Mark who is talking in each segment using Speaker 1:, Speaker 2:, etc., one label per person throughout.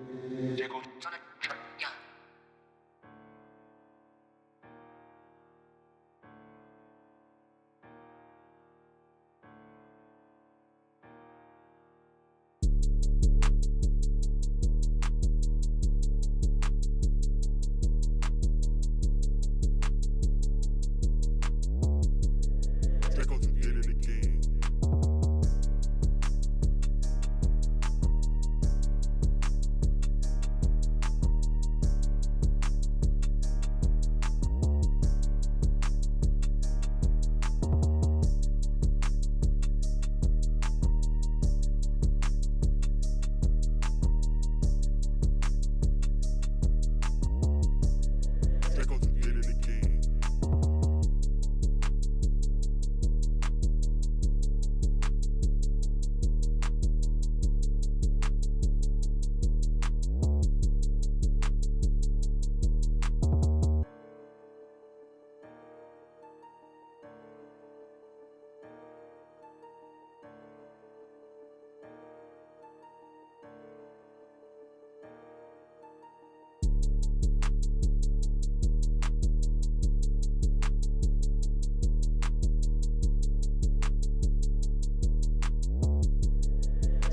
Speaker 1: 재고 전에 야.
Speaker 2: Draco did it again.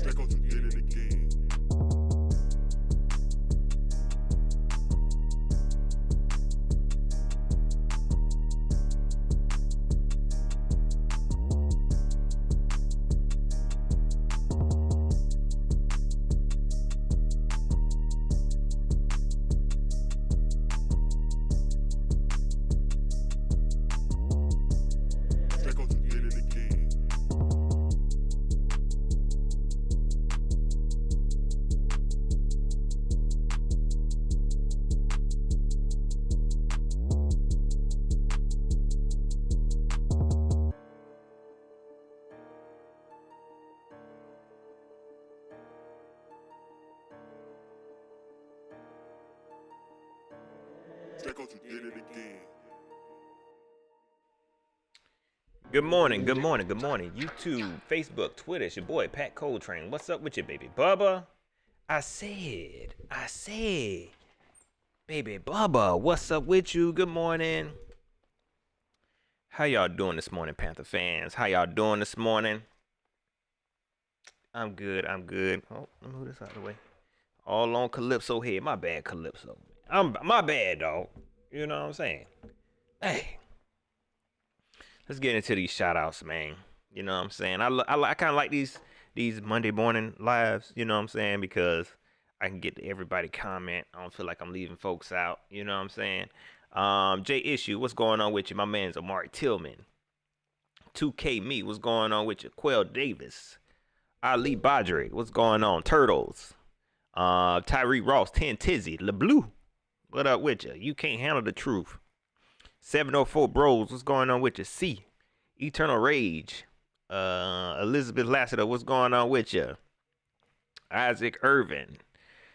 Speaker 2: Draco did it again. Draco did it again. Draco did it again. Draco did it again.
Speaker 3: Good morning, good morning, good morning. YouTube, Facebook, Twitter, it's your boy Pat Coltrane. What's up with you, baby Bubba? I said, baby Bubba, what's up with you? Good morning. How y'all doing this morning, Panther fans? How y'all doing this morning? I'm good. Oh, let me move this out of the way. All on Calypso head. My bad, Calypso. My bad, dog. You know what I'm saying? Hey. Let's get into these shout outs, man. You know what I'm saying? I kind of like these Monday morning lives, you know what I'm saying? Because I can get to everybody comment. I don't feel like I'm leaving folks out, you know what I'm saying? J Issue, what's going on with you? My man's Amari Tillman. 2K Me, what's going on with you? Quell Davis. Ali Badri, what's going on? Turtles. Tyree Ross, 10 Tizzy. LeBlue, what up with you? You can't handle the truth. 704 Bros, what's going on with you? C. Eternal Rage. Elizabeth Lassiter, what's going on with you? Isaac Irvin.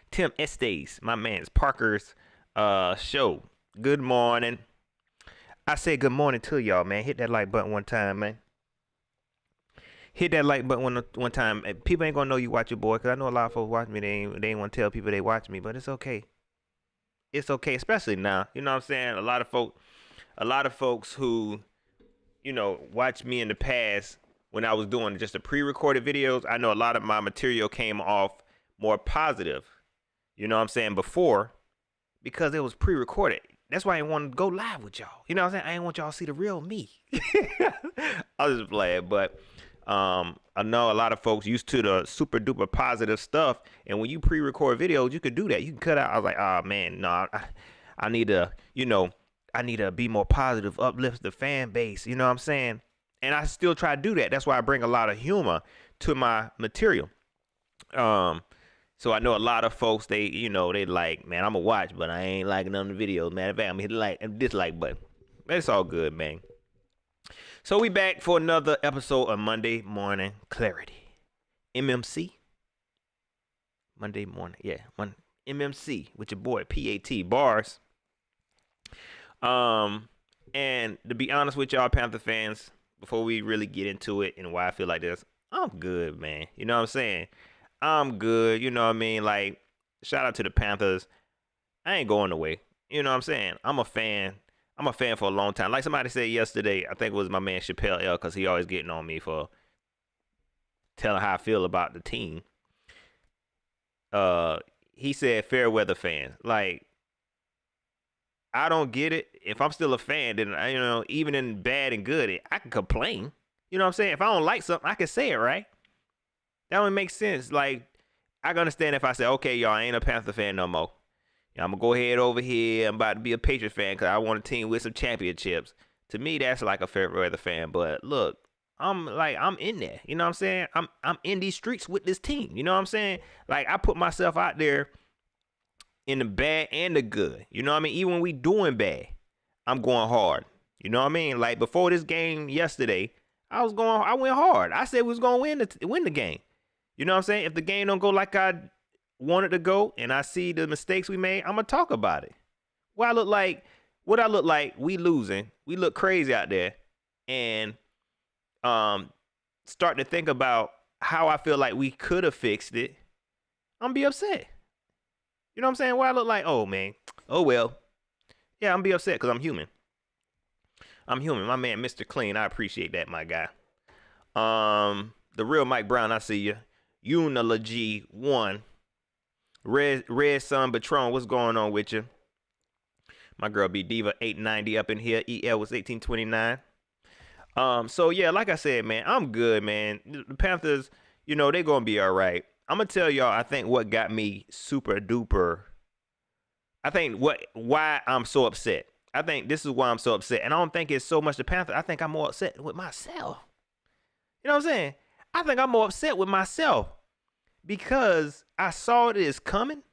Speaker 3: Tim Estes, my man's Parker's show. Good morning. I say good morning to y'all, man. Hit that like button one time, man. Hit that like button one time. People ain't gonna know you watch your boy, because I know a lot of folks watch me. They ain't want to tell people they watch me, but it's okay. It's okay, especially now. You know what I'm saying? A lot of folks who, you know, watched me in the past when I was doing just the pre-recorded videos. I know a lot of my material came off more positive, you know what I'm saying, before, because it was pre-recorded. That's why I didn't want to go live with y'all. You know what I'm saying? I didn't want y'all to see the real me. I was just playing, but I know a lot of folks used to the super duper positive stuff, and when you pre-record videos, you could do that. You can cut out. I was like, oh man, no, I need to, you know, I need to be more positive, uplift the fan base. You know what I'm saying? And I still try to do that. That's why I bring a lot of humor to my material. So I know a lot of folks, they like, man, I'm going to watch, but I ain't liking none of the videos, man. In fact, I'm hitting like and dislike button. But it's all good, man. So we back for another episode of Monday Morning Clarity. MMC. Monday morning. Yeah. MMC with your boy, PAT Bars. And to be honest with y'all Panther fans, before we really get into it and why I feel like this, I'm good, man. You know what I'm saying? I'm good. You know what I mean? Like, Shout out to the Panthers. I ain't going away. You know what I'm saying? I'm a fan. I'm a fan for a long time. Like somebody said yesterday, I think it was my man Chappelle L, because he always getting on me for telling how I feel about the team. He said fair weather fans. Like, I don't get it. If I'm still a fan, then even in bad and good, I can complain. You know what I'm saying? If I don't like something, I can say it, right? That would make sense. Like, I can understand if I say, okay, y'all, I ain't a Panther fan no more. I'm gonna go ahead over here. I'm about to be a Patriot fan because I want a team with some championships. To me, that's like a fair weather fan. But look, I'm in there. You know what I'm saying? I'm in these streets with this team. You know what I'm saying? Like, I put myself out there in the bad and the good. You know what I mean? Even when we doing bad, I'm going hard. You know what I mean? Like, before this game yesterday, I went hard. I said we was gonna win the game. You know what I'm saying? If the game don't go like I wanted to go and I see the mistakes we made, I'm gonna talk about it. What I look like, we losing. We look crazy out there. And starting to think about how I feel like we could have fixed it, I'm gonna be upset. You know what I'm saying? What I look like, oh man, oh well. Yeah, I'm gonna be upset because I'm human. I'm human. My man, Mr. Clean, I appreciate that, my guy. The real Mike Brown, I see you. Unalogy 1. Red Sun Patron, what's going on with you? My girl B Diva 890 up in here. EL was 1829. So yeah, like I said, man, I'm good, man. The Panthers, they're gonna be all right. I'm gonna tell y'all, I think what got me super duper. I think why I'm so upset. I think this is why I'm so upset. And I don't think it's so much the Panthers. I think I'm more upset with myself. You know what I'm saying? I think I'm more upset with myself because I saw it is coming.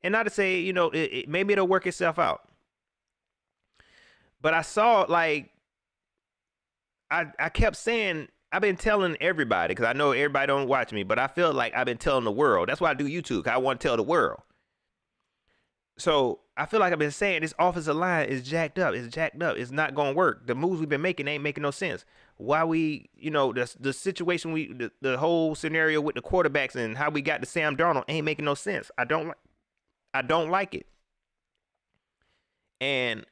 Speaker 3: And not to say, maybe it'll work itself out. But I saw, like, I kept saying, I've been telling everybody, because I know everybody don't watch me, but I feel like I've been telling the world. That's why I do YouTube, because I want to tell the world. So I feel like I've been saying this offensive line is jacked up. It's jacked up. It's not going to work. The moves we've been making ain't making no sense. Why we, the situation, the whole scenario with the quarterbacks and how we got to Sam Darnold ain't making no sense. I don't like it. And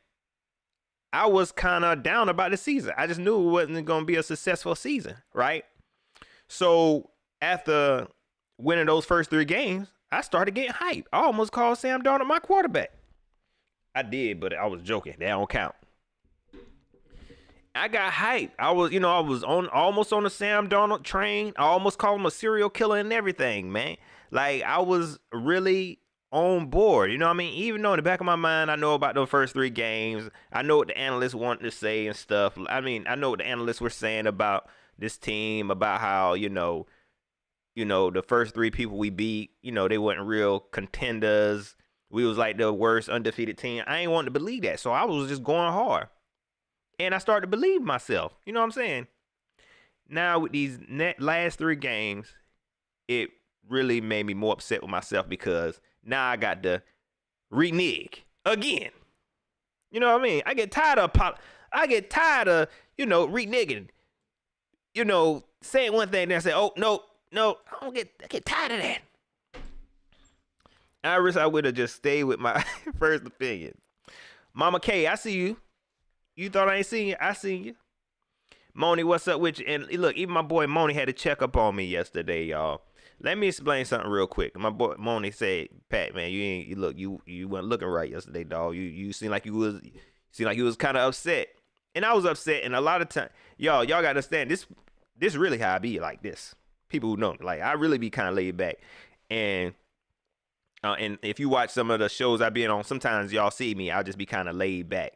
Speaker 3: I was kind of down about the season. I just knew it wasn't going to be a successful season, right? So after winning those first 3 games, I started getting hyped. I almost called Sam Darnold my quarterback. I did, but I was joking. That don't count. I got hyped. I was almost on the Sam Darnold train. I almost called him a serial killer and everything, man. Like, I was really on board. You know what I mean? Even though in the back of my mind, I know about those first 3 games. I know what the analysts wanted to say and stuff. I mean, I know what the analysts were saying about this team, about how, the first 3 people we beat, they weren't real contenders. We was like the worst undefeated team. I ain't wanting to believe that. So I was just going hard. And I started to believe myself. You know what I'm saying? Now with these last 3 games, it really made me more upset with myself because now I got to renege again. You know what I mean? I get tired of reneging. Saying one thing, then I say, oh no, I get tired of that. I wish I would have just stayed with my first opinion. Mama K, I see you. You thought I ain't seen you? I seen you. Moni, what's up with you? And look, even my boy Moni had to check up on me yesterday, y'all. Let me explain something real quick. My boy Moni said, "Pat, man, you weren't looking right yesterday, dog. You seemed like you was kind of upset." And I was upset, and a lot of time, y'all gotta understand this really how I be like this. People who know me, like, I really be kind of laid back. And if you watch some of the shows I been on, sometimes y'all see me, I'll just be kind of laid back.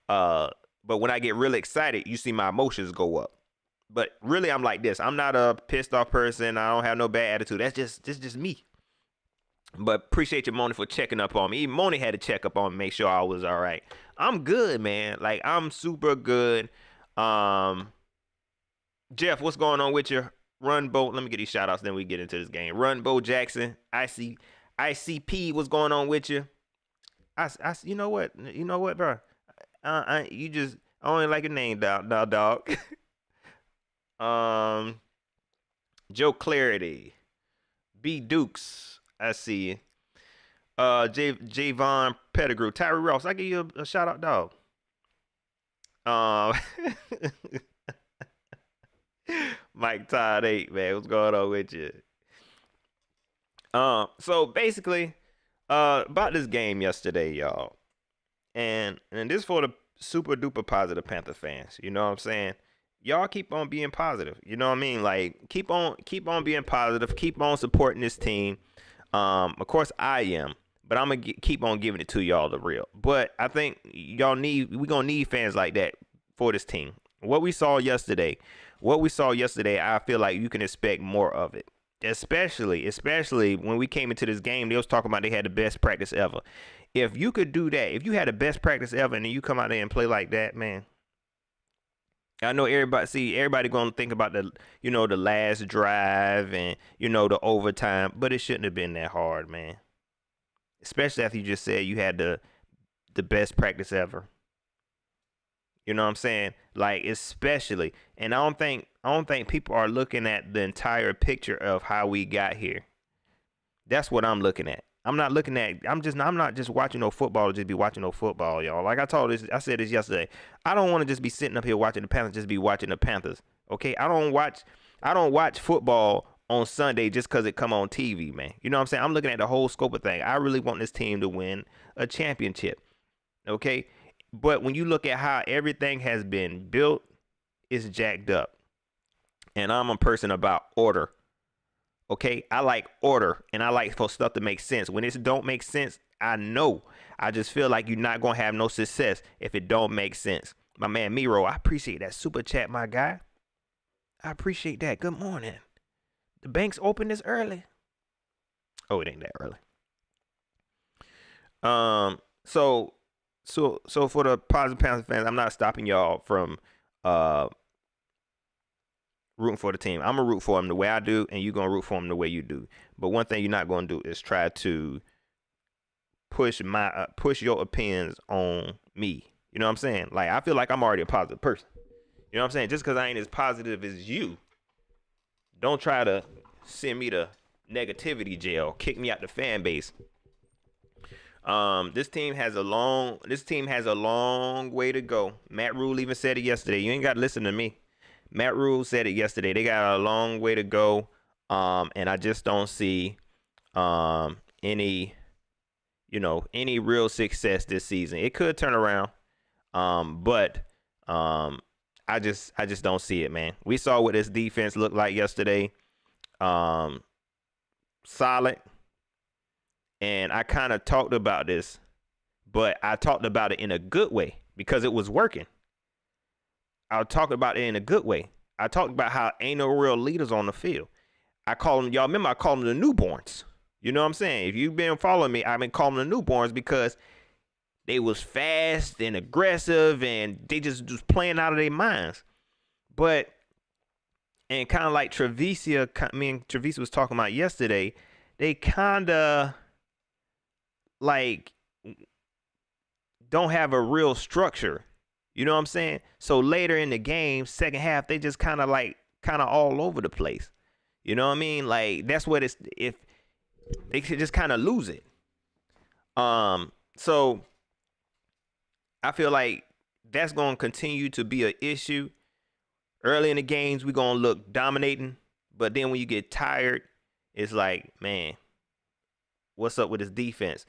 Speaker 3: But when I get really excited, you see my emotions go up. But really, I'm like this. I'm not a pissed off person. I don't have no bad attitude. That's just me. But appreciate you, Moni, for checking up on me. Even Moni had to check up on me, make sure I was all right. I'm good, man. Like, I'm super good. Jeff, what's going on with you? Run Bo. Let me get these shout outs, then we get into this game. Run Bo Jackson. ICP, what's going on with you? You know what, bro? I only like your name, dog. Joe Clarity, B Dukes, I see you. Javon Pettigrew, Tyree Ross. I give you a shout out, dog. Um, Mike Todd 8, man. What's going on with you? So basically, about this game yesterday, y'all, and this for the super duper positive Panther fans. You know what I'm saying? Y'all keep on being positive. You know what I mean? Like keep on being positive. Keep on supporting this team. Of course I am, but I'm gonna keep on giving it to y'all the real. But I think we gonna need fans like that for this team. What we saw yesterday, I feel like you can expect more of it. Especially when we came into this game, they was talking about they had the best practice ever. If you could do that, if you had the best practice ever, and then you come out there and play like that, man. I know everybody gonna think about the last drive and the overtime, but it shouldn't have been that hard, man. Especially after you just said you had the best practice ever. You know what I'm saying? Like especially, and I don't think people are looking at the entire picture of how we got here. That's what I'm looking at. I'm not just watching no football to just be watching no football, y'all. Like I said this yesterday. I don't want to just be sitting up here watching the Panthers, just be watching the Panthers. Okay? I don't watch football on Sunday just because it come on TV, man. You know what I'm saying? I'm looking at the whole scope of thing. I really want this team to win a championship. Okay? But when you look at how everything has been built, it's jacked up. And I'm a person about order. Okay, I like order and I like for stuff to make sense. When it don't make sense, I just feel like you're not gonna have no success if it don't make sense. My man Miro, I appreciate that super chat, my guy. I appreciate that. Good morning. The bank's open this early. Oh, it ain't that early. So for the positive Panthers fans, I'm not stopping y'all from rooting for the team. I'm gonna root for them the way I do, and you're gonna root for them the way you do. But one thing you're not gonna do is try to push your opinions on me. You know what I'm saying? Like I feel like I'm already a positive person. You know what I'm saying? Just because I ain't as positive as you, don't try to send me to negativity jail, kick me out the fan base. This team has a long way to go. Matt Rhule even said it yesterday. You ain't got to listen to me. Matt Rhule said it yesterday. They got a long way to go. And I just don't see any real success this season. It could turn around. But I just don't see it, man. We saw what this defense looked like yesterday. Solid. And I kind of talked about this, but I talked about it in a good way because it was working. I'll talk about it in a good way. I talked about how ain't no real leaders on the field. I call them, y'all remember I call them the newborns. You know what I'm saying? If you've been following me, I've been calling them the newborns because they was fast and aggressive and they just playing out of their minds. But, and kind of like me and Treviso was talking about yesterday, they kind of like don't have a real structure. You know what I'm saying? So later in the game, second half, they just kind of all over the place. You know what I mean? Like that's what it's if they could just kind of lose it. So I feel like that's going to continue to be an issue. Early in the games, we're going to look dominating, but then when you get tired, it's like, man, what's up with this defense?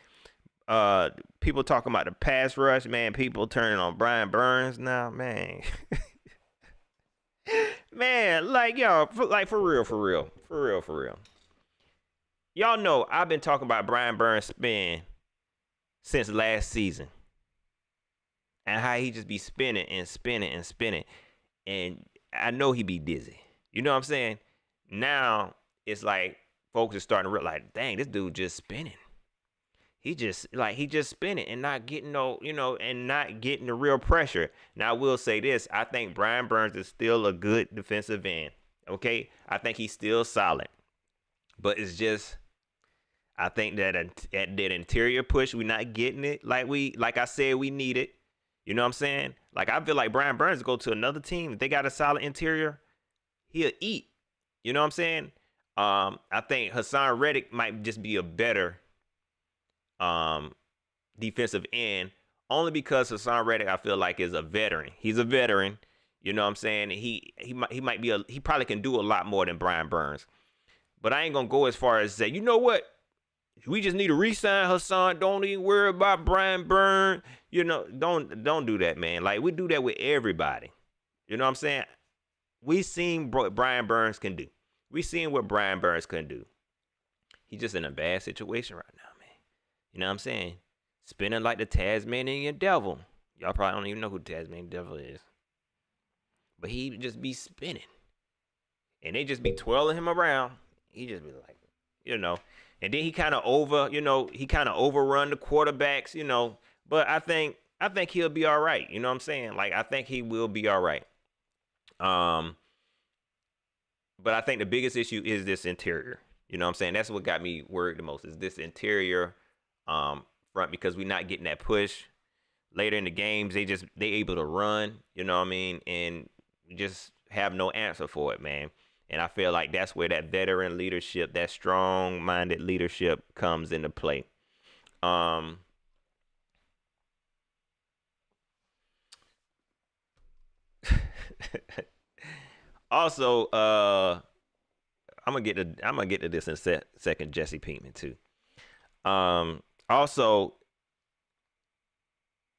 Speaker 3: People talking about the pass rush, man. People turning on Brian Burns now, man. Man, like y'all, for real. Y'all know I've been talking about Brian Burns' spin since last season, and how he just be spinning, and I know he be dizzy. You know what I'm saying? Now it's like folks are starting to realize, dang, this dude just spinning. He just spinning and not getting and not getting the real pressure. Now I will say this: I think Brian Burns is still a good defensive end. Okay, I think he's still solid, but it's just I think that at that interior push, we're not getting it like I said we need it. You know what I'm saying? Like I feel like Brian Burns go to another team if they got a solid interior, he'll eat. You know what I'm saying? I think Hassan Reddick might just be a better defensive end, only because Hassan Reddick, I feel like, is a veteran. He's a veteran. You know what I'm saying? He probably can do a lot more than Brian Burns. But I ain't gonna go as far as say, you know what? We just need to re-sign Hassan. Don't even worry about Brian Burns. You know, don't do that, man. Like, we do that with everybody. You know what I'm saying? We seen Brian Burns can do. We seen what Brian Burns can do. He's just in a bad situation right now, man. You know what I'm saying? Spinning like the Tasmanian devil. Y'all probably don't even know who the Tasmanian devil is. But he just be spinning. And they just be twirling him around. He just be like, you know. And then he kind of overrun the quarterbacks, you know. But I think he'll be all right. You know what I'm saying? Like, I think he will be all right. But I think the biggest issue is this interior. You know what I'm saying? That's what got me worried the most, is this interior front, because we're not getting that push. Later in the games, they able to run, you know what I mean? And we just have no answer for it, man. And I feel like that's where that veteran leadership, that strong-minded leadership comes into play. Also, I'm gonna get to this in a second. Jesse Pinkman too. Also,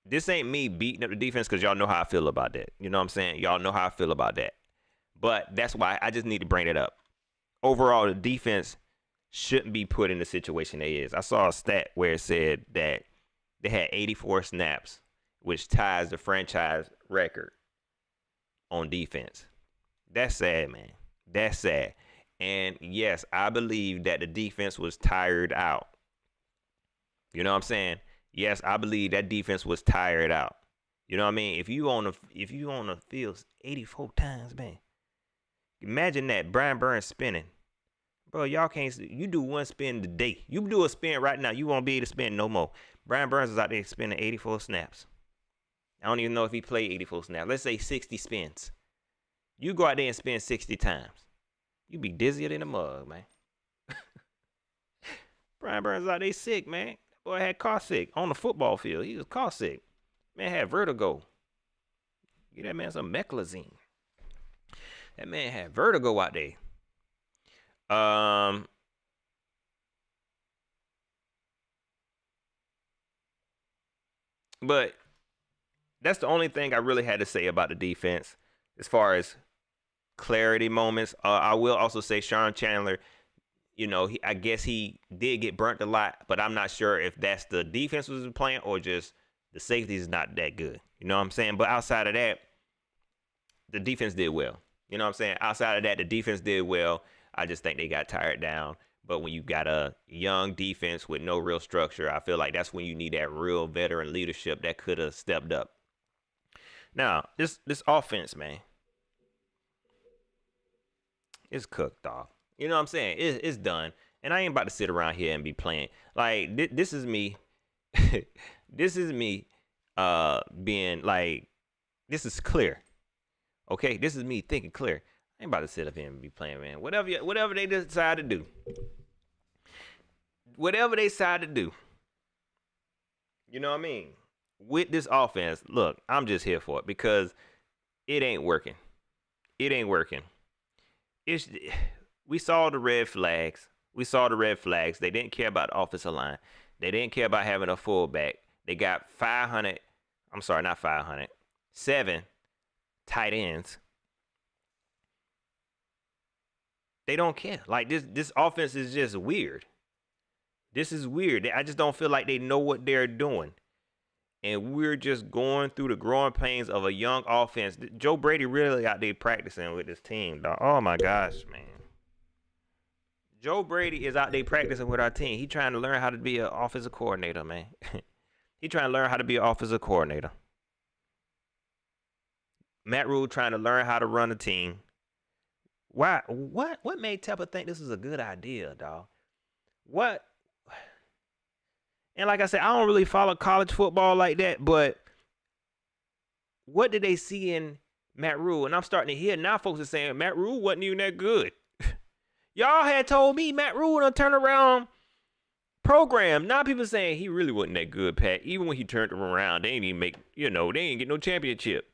Speaker 3: this ain't me beating up the defense, because y'all know how I feel about that. You know what I'm saying? Y'all know how I feel about that. But that's why I just need to bring it up. Overall, the defense shouldn't be put in the situation they is. I saw a stat where it said that they had 84 snaps, which ties the franchise record on defense. That's sad, man. That's sad. And yes, I believe that the defense was tired out. You know what I'm saying? Yes, I believe that defense was tired out. You know what I mean? If you on the field 84 times, man. Imagine that, Brian Burns spinning. Bro, y'all can't, you do one spin today. You do a spin right now, you won't be able to spin no more. Brian Burns is out there spinning 84 snaps. I don't even know if he played 84 snaps. Let's say 60 spins. You go out there and spin 60 times. You be dizzier than a mug, man. Brian Burns out there sick, man. That boy had car sick on the football field. He was car sick. Man had vertigo. Get that man some meclizine. That man had vertigo out there. But that's the only thing I really had to say about the defense as far as clarity moments. I will also say Sean Chandler, you know, I guess he did get burnt a lot, but I'm not sure if that's the defense was playing or just the safety is not that good. You know what I'm saying? But outside of that, the defense did well. You know what I'm saying? Outside of that, the defense did well. I just think they got tired down. But when you got a young defense with no real structure, I feel like that's when you need that real veteran leadership that could have stepped up. Now, this offense, man, it's cooked, dog. You know what I'm saying? It's done. And I ain't about to sit around here and be playing. Like, this is me. This is me being like, this is clear. Okay, this is me thinking clear. I ain't about to sit up here and be playing, man. Whatever they decide to do. Whatever they decide to do. You know what I mean? With this offense, look, I'm just here for it because it ain't working. It ain't working. We saw the red flags. They didn't care about the offensive line. They didn't care about having a fullback. They got 7 tight ends. They don't care. Like, this offense is just weird. This is weird. I just don't feel like they know what they're doing. And we're just going through the growing pains of a young offense. Joe Brady really out there practicing with this team, dog. Oh, my gosh, man. Joe Brady is out there practicing with our team. He trying to learn how to be an offensive coordinator, man. He trying to learn how to be an offensive coordinator. Matt Rhule trying to learn how to run a team. Why? What made Tepper think this is a good idea, dog? What? And like I said, I don't really follow college football like that, but what did they see in Matt Rhule? And I'm starting to hear now folks are saying Matt Rhule wasn't even that good. Y'all had told me Matt Rhule done turn around program. Now people saying he really wasn't that good, Pat. Even when he turned them around, they ain't even make, they ain't get no championship.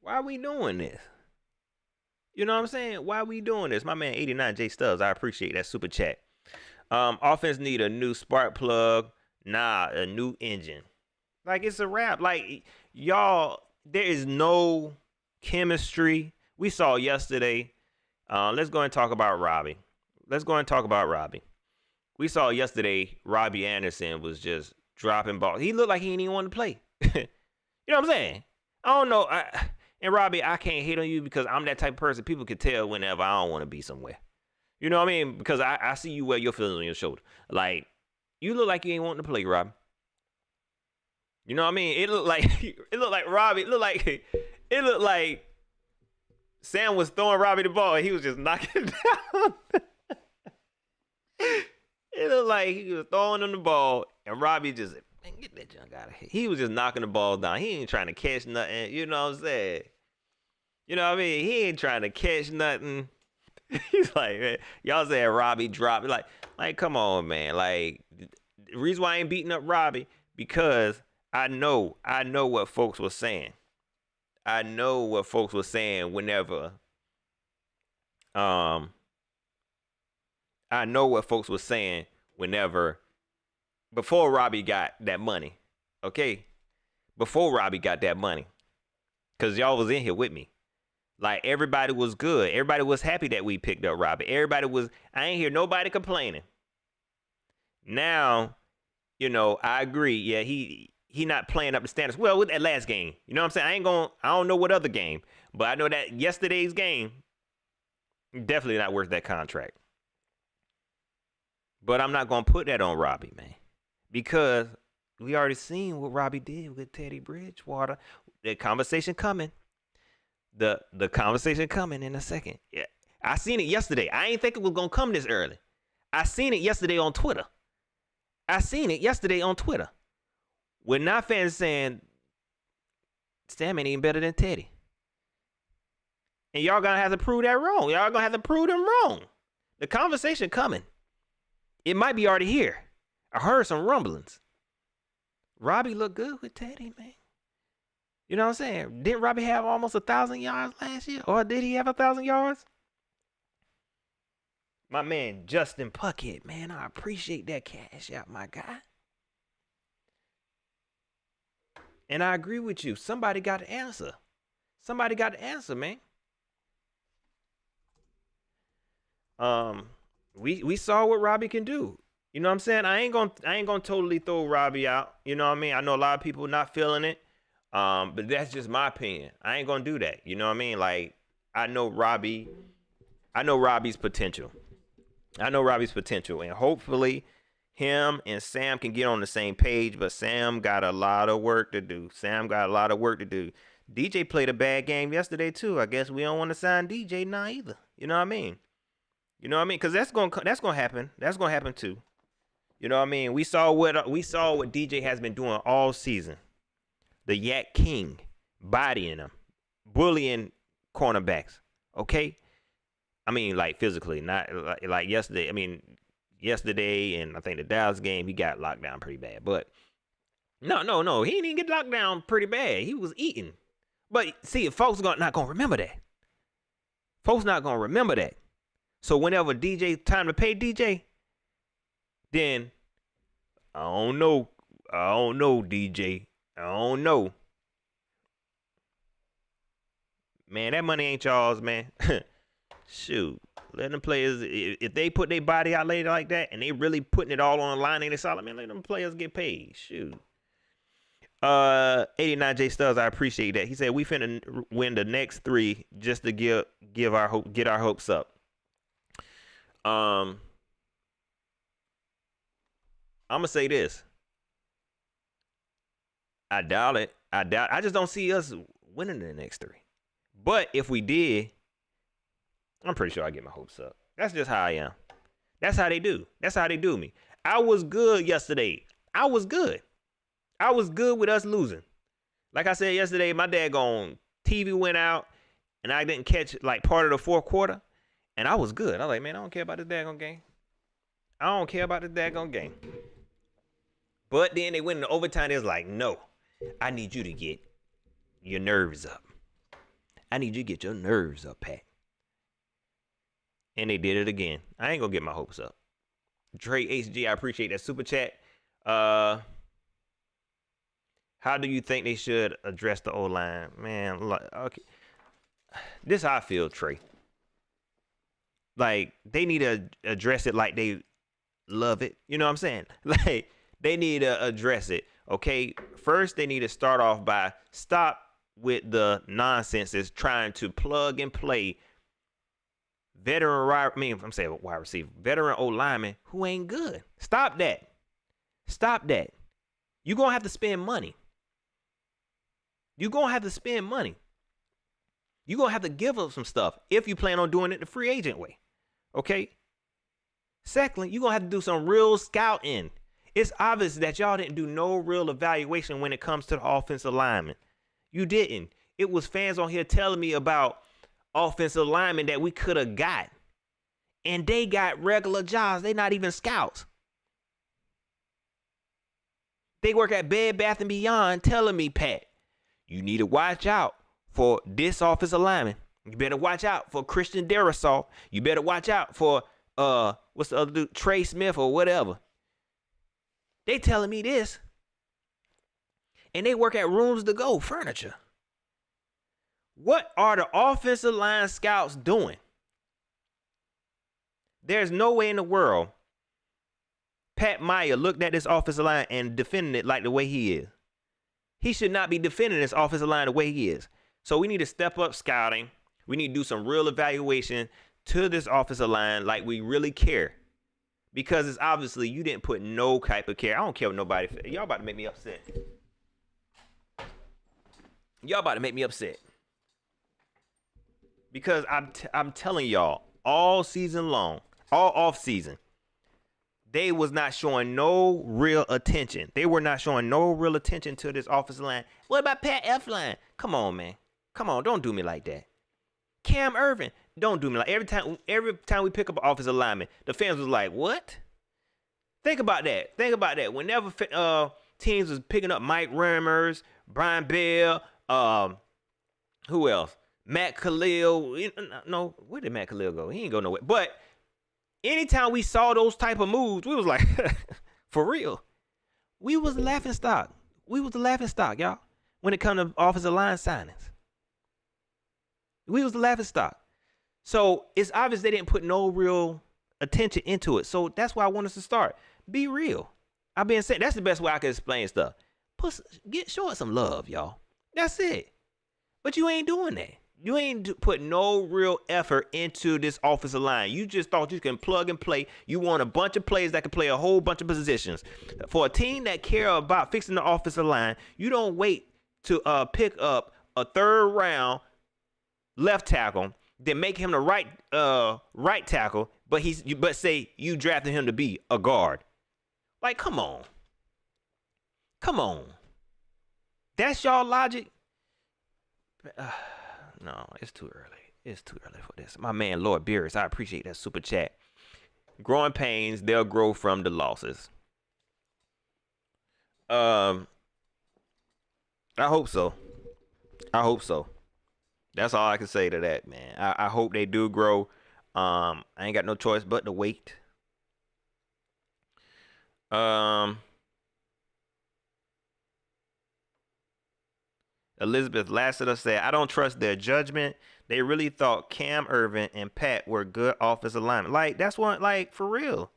Speaker 3: Why are we doing this? You know what I'm saying? Why are we doing this? My man 89 J Stubbs, I appreciate that super chat. Offense need a new spark plug. Nah, a new engine. Like, it's a wrap. Like, y'all, there is no chemistry. We saw yesterday. Let's go and talk about Robbie. We saw yesterday Robbie Anderson was just dropping balls. He looked like he didn't even want to play. You know what I'm saying? I don't know. And Robbie, I can't hate on you because I'm that type of person. People can tell whenever I don't want to be somewhere. You know what I mean? Because I see you wear your feelings on your shoulder. Like, you look like you ain't wanting to play, Robbie. You know what I mean? It looked like Robbie. It looked like Sam was throwing Robbie the ball and he was just knocking it down. It looked like he was throwing him the ball and Robbie just, man, get that junk out of here. He was just knocking the ball down. He ain't trying to catch nothing. You know what I'm saying? You know what I mean? He ain't trying to catch nothing. He's like, man, y'all said Robbie dropped. Like, come on, man. Like, the reason why I ain't beating up Robbie, because I know what folks were saying. I know what folks were saying whenever, before Robbie got that money, okay? Before Robbie got that money, because y'all was in here with me. Like, everybody was good. Everybody was happy that we picked up Robbie. I ain't hear nobody complaining. Now, I agree. Yeah, he not playing up the standards. Well, with that last game, you know what I'm saying? I don't know what other game, but I know that yesterday's game, definitely not worth that contract. But I'm not going to put that on Robbie, man, because we already seen what Robbie did with Teddy Bridgewater. The conversation coming. The conversation coming in a second. Yeah, I seen it yesterday. I ain't think it was going to come this early. I seen it yesterday on Twitter. With not fans saying Sam ain't even better than Teddy. And y'all gonna have to prove that wrong. Y'all gonna have to prove them wrong. The conversation coming. It might be already here. I heard some rumblings. Robbie looked good with Teddy, man. You know what I'm saying? Didn't Robbie have almost 1,000 yards last year? Or did he have 1,000 yards? My man Justin Puckett, man, I appreciate that cash out, my guy. And I agree with you. Somebody got to answer. Man. We saw what Robbie can do. You know what I'm saying? I ain't gonna totally throw Robbie out. You know what I mean? I know a lot of people not feeling it. But that's just my opinion. I ain't gonna do that. You know what I mean? Like, I know Robbie's potential. And hopefully him and Sam can get on the same page, but Sam got a lot of work to do. DJ played a bad game yesterday too. I guess we don't want to sign DJ now either. You know what I mean? Because that's gonna happen. That's gonna happen too. You know what I mean? We saw what DJ has been doing all season. The Yak King, bodying them, bullying cornerbacks. Okay, I mean, like, physically, not like yesterday. I mean, yesterday and I think the Dallas game, he got locked down pretty bad. But no, he didn't get locked down pretty bad. He was eating. But see, folks not gonna remember that. So whenever time to pay DJ, then I don't know, DJ. I don't know. Man, that money ain't y'all's, man. Shoot. Let them players, if they put their body out later like that and they really putting it all on the line, ain't it solid, man? Let them players get paid. Shoot. 89 J Stubbs, I appreciate that. He said we finna win the next 3 just to get our hopes up. I'm gonna say this. I doubt it. I just don't see us winning the next 3. But if we did, I'm pretty sure I get my hopes up. That's just how I am. That's how they do. That's how they do me. I was good yesterday. I was good with us losing. Like I said yesterday, my daggone TV went out and I didn't catch like part of the fourth quarter. And I was good. I was like, man, I don't care about this daggone game. I don't care about the daggone game. But then they went into overtime. They was like, no, I need you to get your nerves up. I need you to get your nerves up, Pat. And they did it again. I ain't gonna get my hopes up. Dre HG, I appreciate that super chat. How do you think they should address the O-line? Man, okay. This is how I feel, Trey. Like, they need to address it like they love it. You know what I'm saying? Like, they need to address it. Okay, first they need to start off by stop with the nonsense is trying to plug and play veteran wide receiver, veteran O lineman who ain't good. Stop that. Stop that. You're gonna have to spend money. You're gonna have to spend money. You're gonna have to give up some stuff if you plan on doing it the free agent way. Okay? Secondly, you're gonna have to do some real scouting. It's obvious that y'all didn't do no real evaluation when it comes to the offensive lineman. You didn't. It was fans on here telling me about offensive linemen that we could have got. And they got regular jobs. They not even scouts. They work at Bed Bath & Beyond telling me, Pat, you need to watch out for this offensive lineman. You better watch out for Christian Darrisaw. You better watch out for, what's the other dude? Trey Smith or whatever. They telling me this. And they work at Rooms to Go Furniture. What are the offensive line scouts doing? There's no way in the world Pat Meyer looked at this offensive line and defended it like the way he is. He should not be defending this offensive line the way he is. So we need to step up scouting. We need to do some real evaluation to this offensive line like we really care. Because it's obviously you didn't put no type of care. I don't care what nobody. Y'all about to make me upset. Y'all about to make me upset. Because I'm telling y'all, all season long, all off season, they was not showing no real attention. They were not showing no real attention to this offensive line. What about Pat Elflein? Come on, man. Come on, don't do me like that. Cam Irvin, don't do me like every time we pick up an offensive lineman, the fans was like, what? Think about that. Think about that. Whenever teams was picking up Mike Remmers, Brian Bell, who else? Matt Khalil. No, where did Matt Khalil go? He ain't go nowhere. But anytime we saw those type of moves, we was like, for real. We was the laughing stock. We was the laughing stock, y'all, when it come to offensive line signings. We was the laughing stock. So it's obvious they didn't put no real attention into it. So that's why I want us to start. Be real. I've been saying that's the best way I can explain stuff. Show us some love, y'all. That's it. But you ain't doing that. You ain't put no real effort into this offensive line. You just thought you can plug and play. You want a bunch of players that can play a whole bunch of positions. For a team that care about fixing the offensive line, you don't wait to pick up a third round left tackle, then make him the right tackle, but say you drafted him to be a guard. Like, come on. Come on. That's y'all logic? No, it's too early. It's too early for this. My man, Lord Beers, I appreciate that super chat. Growing pains, they'll grow from the losses. I hope so. I hope so. That's all I can say to that, man. I hope they do grow. I ain't got no choice but to wait. Elizabeth Lassiter said, I don't trust their judgment. They really thought Cam Irvin and Pat were good offensive linemen. Like, that's what, like, for real.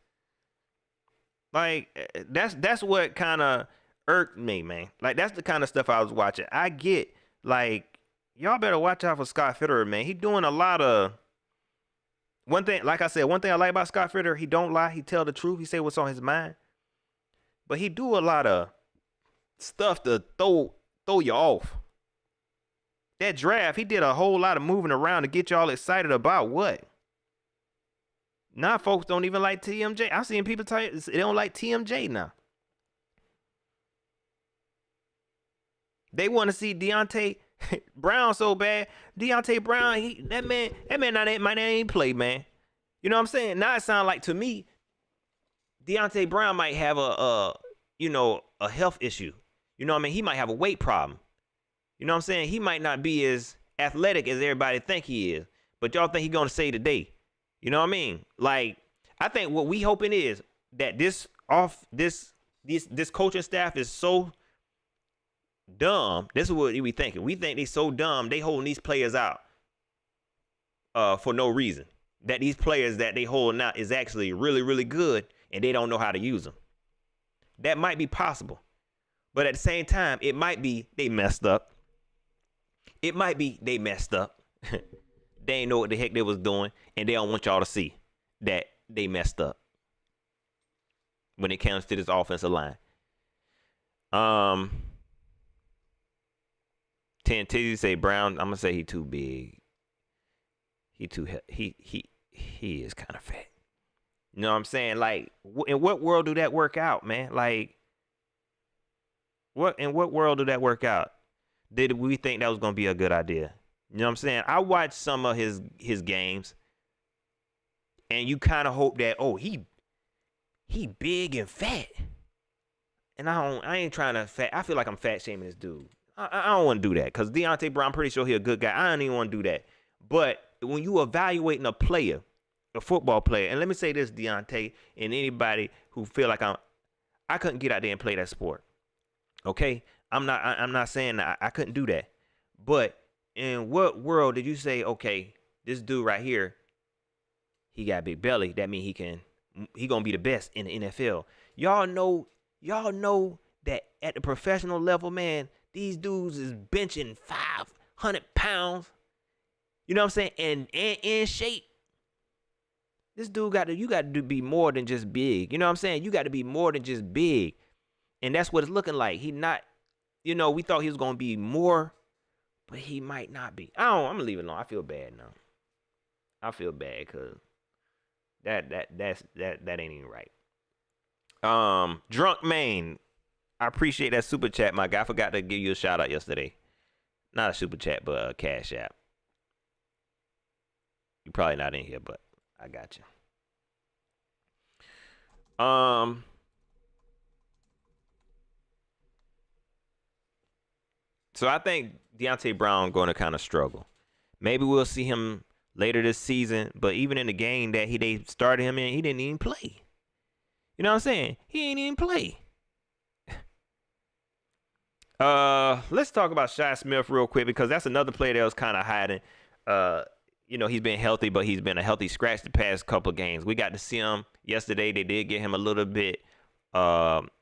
Speaker 3: Like, that's what kind of irked me, man. Like, that's the kind of stuff I was watching. I get, like, y'all better watch out for Scott Fitterer, man. He doing a lot of, one thing, like I said, one thing I like about Scott Fitterer, he don't lie. He tell the truth. He say what's on his mind. But he do a lot of stuff to throw you off. That draft, he did a whole lot of moving around to get y'all excited about what? Now folks don't even like TMJ. I've seen people tell you they don't like TMJ now. They want to see Deontay Brown so bad. Deontay Brown, that man might not even play, man. You know what I'm saying? Now it sounds like to me, Deontay Brown might have a health issue. You know what I mean? He might have a weight problem. You know what I'm saying? He might not be as athletic as everybody think he is. But y'all think he's gonna save the day. You know what I mean? Like, I think what we hoping is that this coaching staff is so dumb. This is what we thinking. We think they so dumb they holding these players out for no reason. That these players that they holding out is actually really, really good and they don't know how to use them. That might be possible. But at the same time, it might be they messed up. It might be they messed up. They ain't know what the heck they was doing, and they don't want y'all to see that they messed up when it comes to this offensive line. 10 Tizzy say Brown. I'm gonna say he too big. He is kind of fat. You know what I'm saying? Like, in what world do that work out, man? Like, in what world do that work out? Did we think that was gonna be a good idea? You know what I'm saying? I watched some of his games, and you kind of hope that, oh, he big and fat, and I ain't trying to fat. I feel like I'm fat shaming this dude. I don't want to do that because Deontay Brown, I'm pretty sure he's a good guy. I don't even want to do that. But when you evaluating a player, a football player, and let me say this, Deontay, and anybody who feel like I couldn't get out there and play that sport. Okay, I'm not saying that I couldn't do that, but in what world did you say, okay, this dude right here, he got a big belly, that means he gonna be the best in the NFL. Y'all know that at the professional level, man, these dudes is benching 500 pounds. You know what I'm saying? And in shape. This dude you got to be more than just big. You know what I'm saying? You got to be more than just big. And that's what it's looking like. He not, we thought he was gonna be more, but he might not be. I'm gonna leave it alone. I feel bad now. I feel bad because that ain't even right. Drunk Main, I appreciate that super chat, my guy. I forgot to give you a shout out yesterday. Not a super chat, but a cash app. You're probably not in here, but I got you. So I think Deontay Brown going to kind of struggle. Maybe we'll see him later this season, but even in the game that they started him in, he didn't even play. You know what I'm saying? He ain't even play. Let's talk about Shi Smith real quick because that's another player that was kind of hiding. He's been healthy, but he's been a healthy scratch the past couple of games. We got to see him yesterday. They did get him a little bit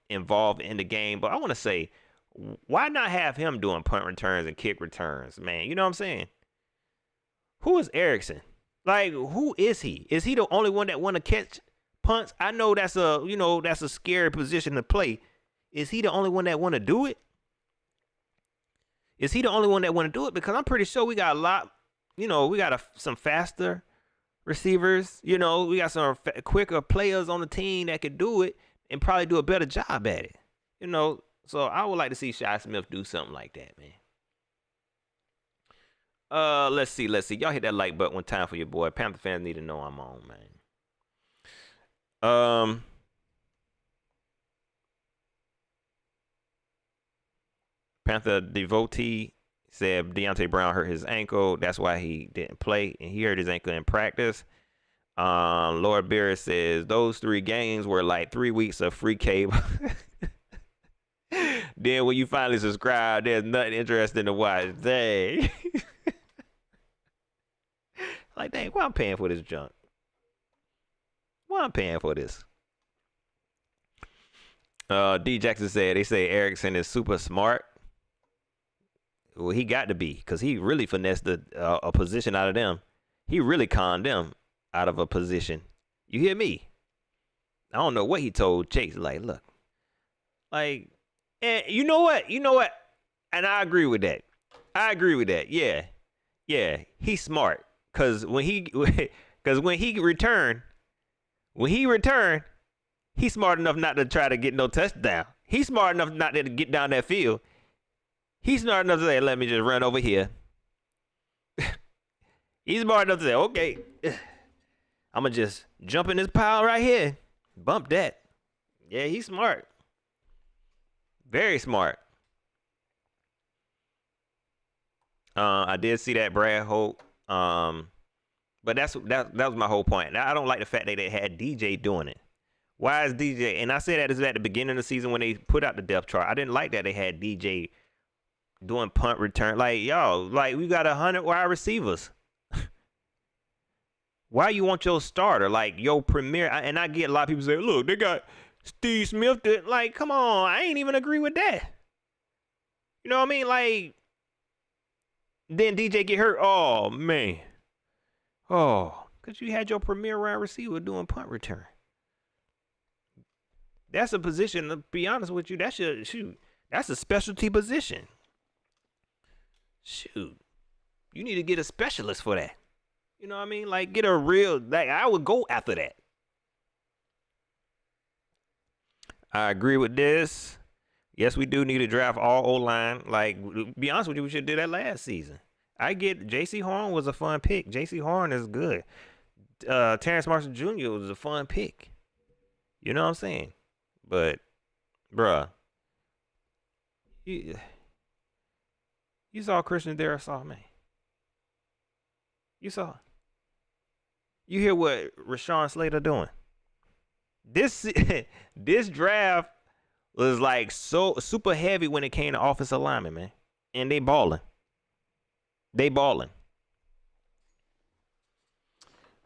Speaker 3: involved in the game, but I want to say, why not have him doing punt returns and kick returns, man? You know what I'm saying? Who is Erickson? Like, who is he? Is he the only one that want to catch punts? I know that's a scary position to play. Is he the only one that want to do it? Is he the only one that want to do it? Because I'm pretty sure we got a lot. We got some faster receivers. We got some quicker players on the team that could do it and probably do a better job at it. So I would like to see Shi Smith do something like that, man. Let's see. Y'all hit that like button one time for your boy. Panther fans need to know I'm on, man. Panther devotee said Deontay Brown hurt his ankle. That's why he didn't play, and he hurt his ankle in practice. Lord Beer says those 3 games were like 3 weeks of free cable. Then when you finally subscribe, there's nothing interesting to watch. Dang. Like, dang, why I'm paying for this junk? Why I'm paying for this? D Jackson said they say Erickson is super smart. Well, he got to be, because he really finessed a position out of them. He really conned them out of a position. You hear me? I don't know what he told Chase. Like, look. Like, and you know what? And I agree with that. Yeah, he's smart. Because when he returned, he's smart enough not to try to get no touchdown. He's smart enough not to get down that field. He's smart enough to say, let me just run over here. He's smart enough to say, okay, I'm going to just jump in this pile right here. Bump that. Yeah, he's smart. Very smart. I did see that Brad Holt. But that was my whole point. Now, I don't like the fact that they had DJ doing it. Why is DJ? And I said that is at the beginning of the season when they put out the depth chart. I didn't like that they had DJ doing punt return. Like, yo, like we got 100 wide receivers. Why you want your starter, like your premier? And I get a lot of people say, look, they got Steve Smith. Like, come on, I ain't even agree with that. You know what I mean? Like, then DJ get hurt. Oh man. Oh, because you had your premier wide receiver doing punt return. That's a position, to be honest with you, that's a specialty position. Shoot. You need to get a specialist for that. You know what I mean? Like, get a real, like, I would go after that. I agree with this. Yes, we do need to draft all O-line. Like, to be honest with you, we should do that last season. I get J.C. Horn was a fun pick. J.C. Horn is good. Terrence Marshall Jr. was a fun pick. You know what I'm saying? But, bruh, you saw Christian Darrisaw, man. You saw. You hear what Rashawn Slater doing? This draft was like so super heavy when it came to offensive linemen, man. And they balling.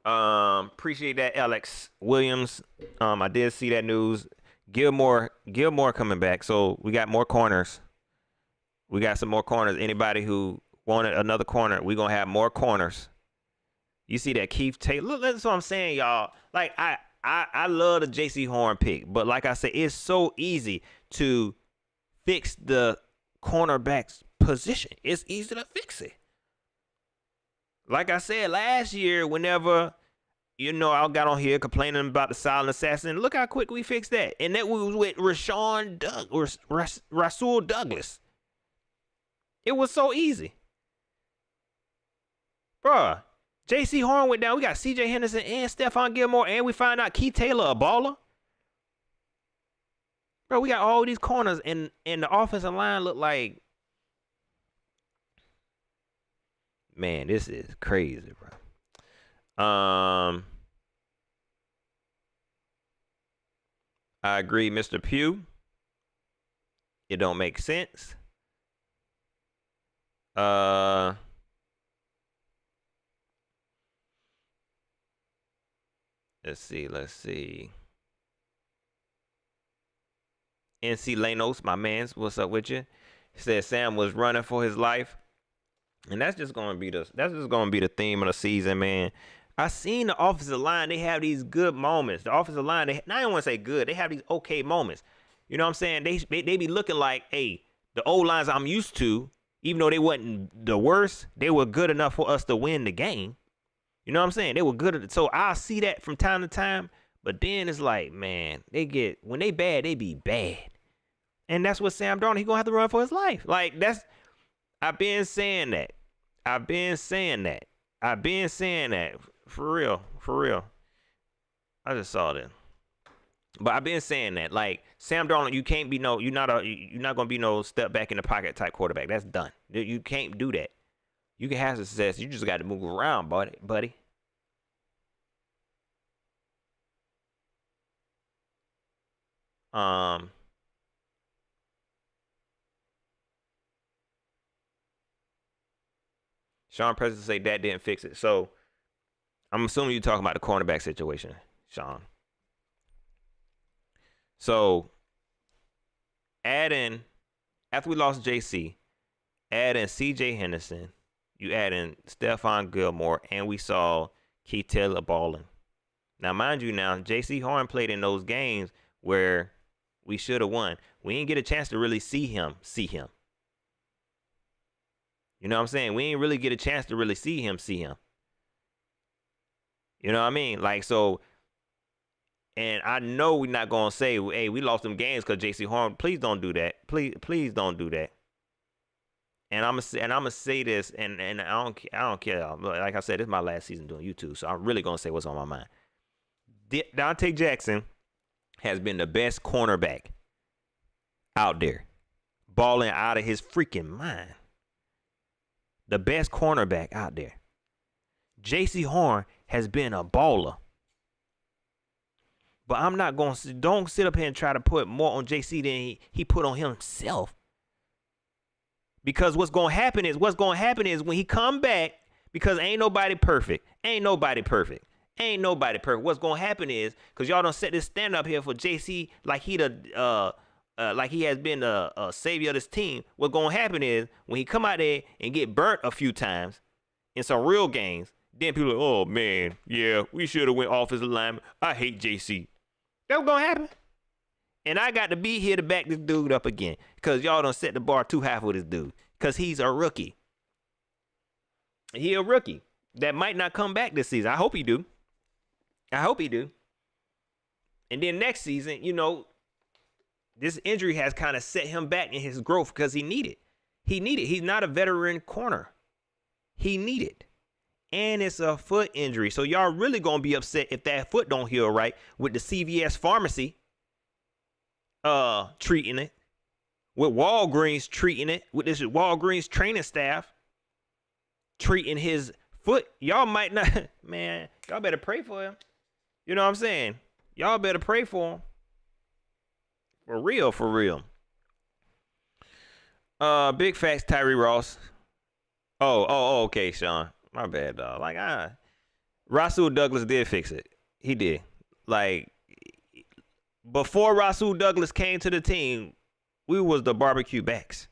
Speaker 3: Appreciate that, Alex Williams. I did see that news. Gilmore coming back. So we got more corners. We got some more corners. Anybody who wanted another corner, we're gonna have more corners. You see that Keith Taylor? Look, that's what I'm saying, y'all. Like, I love the J.C. Horn pick, but like I said, it's so easy to fix the cornerback's position. It's easy to fix it. Like I said last year, whenever, you know, I got on here complaining about the silent assassin, look how quick we fixed that. And that was with Rasul Douglas. It was so easy. Bruh. J.C. Horn went down. We got C.J. Henderson and Stephon Gilmore, and we find out Keith Taylor a baller. Bro, we got all these corners, and the offensive line look like, man, this is crazy, bro. I agree, Mr. Pugh. It don't make sense. Let's see. NC Lanos, my mans, what's up with you? He said Sam was running for his life. And that's just gonna be the theme of the season, man. I seen the offensive line, they have these good moments. The offensive line, I don't want to say good, they have these okay moments. You know what I'm saying? They be looking like, hey, the old lines I'm used to, even though they wasn't the worst, they were good enough for us to win the game. You know what I'm saying? They were good at it. So I see that from time to time, but then it's like, man, when they bad, they be bad. And that's what Sam Darnold, he gonna have to run for his life. Like, I've been saying that. For real. I just saw that. But I've been saying that. Like, Sam Darnold, you can't be you're not gonna be no step back in the pocket type quarterback. That's done. You can't do that. You can have success. You just got to move around, buddy. Sean President say that didn't fix it. So I'm assuming you're talking about the cornerback situation, Sean. So after we lost JC, add in CJ Henderson. You add in Stephon Gilmore, and we saw Keith Taylor balling. Now, mind you, J.C. Horn played in those games where we should have won. We didn't get a chance to really see him. You know what I'm saying? We didn't really get a chance to really see him. You know what I mean? Like, so, and I know we're not going to say, hey, we lost them games because J.C. Horn. Please don't do that. Please don't do that. And I'm gonna say this, and I don't care. Like I said, this is my last season doing YouTube, so I'm really gonna say what's on my mind. Dante Jackson has been the best cornerback out there, balling out of his freaking mind. The best cornerback out there. J.C. Horn has been a baller. But I'm not going to, don't sit up here and try to put more on J.C. than he put on himself. Because what's going to happen is when he come back, because ain't nobody perfect. What's going to happen is, because y'all don't set this stand up here for J.C. like he has been a savior of this team. What's going to happen is when he come out there and get burnt a few times in some real games, then people are like, oh man, yeah, we should have went offensive lineman. I hate JC. That's what's gonna happen. And I got to be here to back this dude up again, because y'all don't set the bar too high for this dude, because he's a rookie. He a rookie that might not come back this season. I hope he do. And then next season, you know, this injury has kind of set him back in his growth because he needed. He's not a veteran corner. He needed. And it's a foot injury. So y'all really going to be upset if that foot don't heal right, with the CVS pharmacy treating it, with Walgreens treating it, with this Walgreens training staff treating his foot. Y'all might not, man, y'all better pray for him. You know what I'm saying? Y'all better pray for him. For real. Big facts, Tyree Ross. Oh, okay, Sean. My bad, dog. Like, Rasul Douglas did fix it. He did. Like, before Rasul Douglas came to the team, we was the barbecue backs.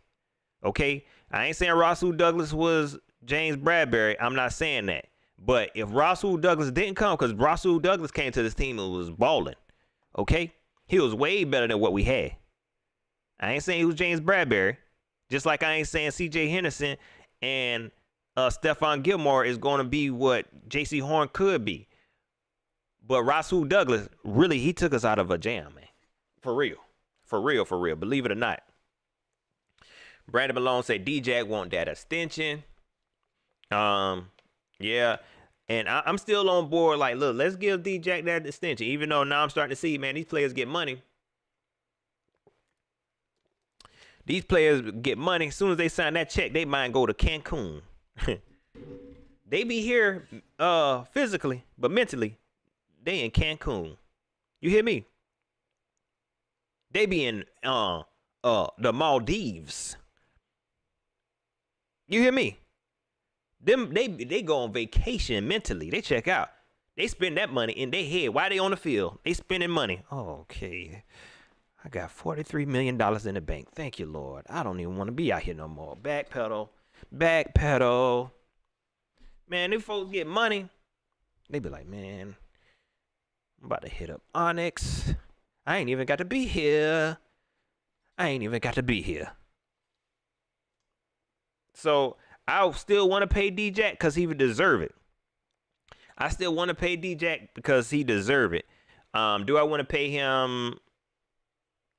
Speaker 3: Okay? I ain't saying Rasul Douglas was James Bradbury. I'm not saying that. But if Rasul Douglas didn't come, because Rasul Douglas came to this team and was balling. Okay? He was way better than what we had. I ain't saying he was James Bradbury. Just like I ain't saying C.J. Henderson and Stephon Gilmore is going to be what J.C. Horn could be. But Rasul Douglas, really, he took us out of a jam, man. For real. Believe it or not. Brandon Malone said D-Jack want that extension. Yeah. And I'm still on board. Like, look, let's give D-Jack that extension. Even though now I'm starting to see, man, these players get money. These players get money. As soon as they sign that check, they might go to Cancun. They be here physically, but mentally, they in Cancun. You hear me? They be in the Maldives. You hear me? They go on vacation mentally. They check out. They spend that money in their head. Why they on the field? They spending money. Okay. I got $43 million in the bank. Thank you, Lord. I don't even want to be out here no more. Backpedal. Man, these folks get money. They be like, man, I'm about to hit up Onyx. I ain't even got to be here. So I still want to pay D-Jack because he would deserve it. I still want to pay D-Jack because he deserve it. Do I want to pay him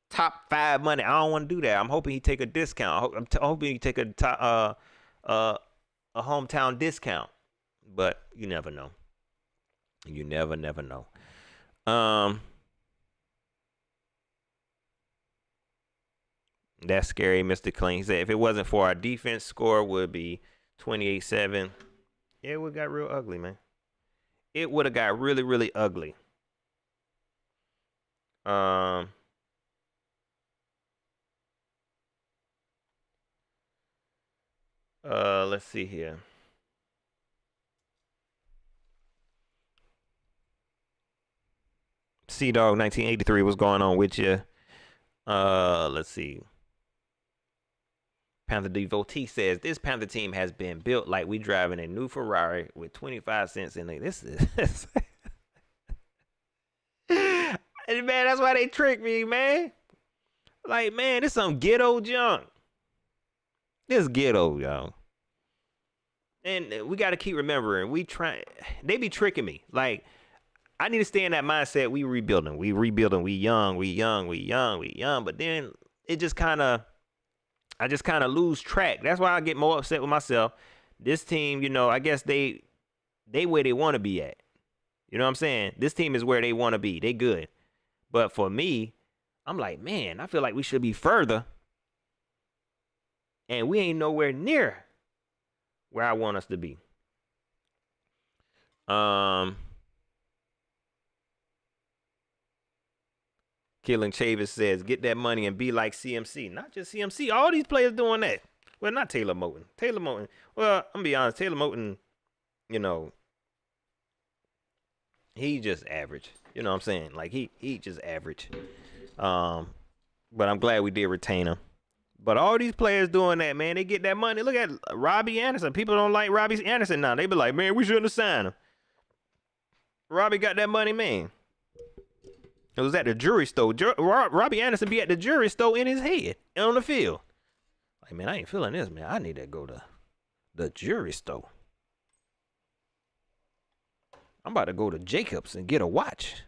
Speaker 3: top 5 money? I don't want to do that. I'm hoping he take a discount. I'm hoping he take a hometown discount. But you never know. You never know. That's scary, Mr. Clean. He said if it wasn't for our defense, score would be 28-7. Yeah, it would have got real ugly, man. It would have got really, really ugly. Let's see here. C-Dog 1983, what's going on with you? Let's see. Panther Devotee says this Panther team has been built like we driving a new Ferrari with 25 cents in it. This is man, that's why they trick me, man. Like, man, this some ghetto junk. This ghetto, y'all. And we got to keep remembering, they be tricking me. Like, I need to stay in that mindset. We rebuilding, we young. But then it just I just kind of lose track. That's why I get more upset with myself. This team, you know, I guess they where they want to be at. You know what I'm saying? This team is where they want to be. They good. But for me, I'm like, man, I feel like we should be further. And we ain't nowhere near where I want us to be. Killing Chavis says, get that money and be like CMC. Not just CMC. All these players doing that. Well, not Taylor Moton. Well, I'm going to be honest. Taylor Moton, you know, he just average. You know what I'm saying? Like, he just average. But I'm glad we did retain him. But all these players doing that, man, they get that money. Look at Robbie Anderson. People don't like Robbie Anderson now. They be like, man, we shouldn't have signed him. Robbie got that money, man. It was at the jury store. Robbie Anderson be at the jury store in his head on the field. Like, man, I ain't feeling this, man. I need to go to the jury store. I'm about to go to Jacobs and get a watch.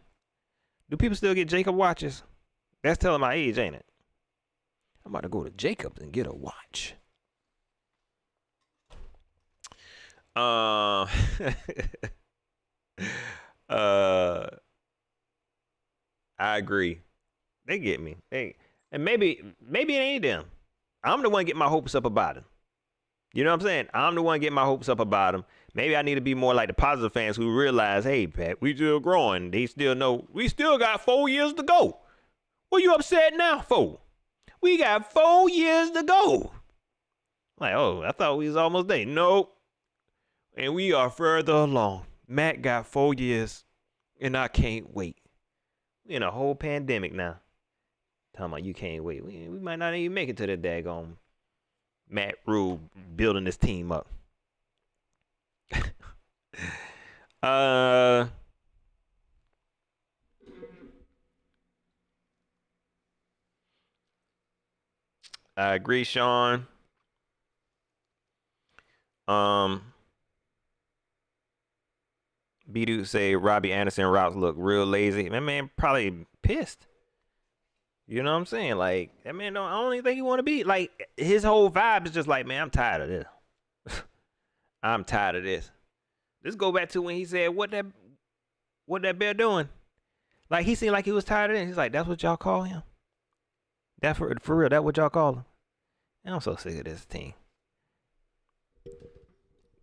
Speaker 3: Do people still get Jacob watches? That's telling my age, ain't it? I'm about to go to Jacobs and get a watch. I agree. They get me. And maybe it ain't them. I'm the one getting my hopes up about him. You know what I'm saying? I'm the one getting my hopes up about him. Maybe I need to be more like the positive fans who realize, hey, Pat, we still growing. They still know we still got 4 years to go. What you upset now for? We got 4 years to go. Like, oh, I thought we was almost there. Nope. And we are further along. Matt got 4 years, and I can't wait. We in a whole pandemic now. Talking about you can't wait. We might not even make it to the daggone Matt Rhule building this team up. I agree, Sean. B-Dude say Robbie Anderson routes look real lazy. That man probably pissed. You know what I'm saying? Like, that man I don't even think he want to be. Like, his whole vibe is just like, man, I'm tired of this. I'm tired of this. Let's go back to when he said, what that bear doing? Like, he seemed like he was tired of it. He's like, that's what y'all call him? That for real, that what y'all call him? And I'm so sick of this team.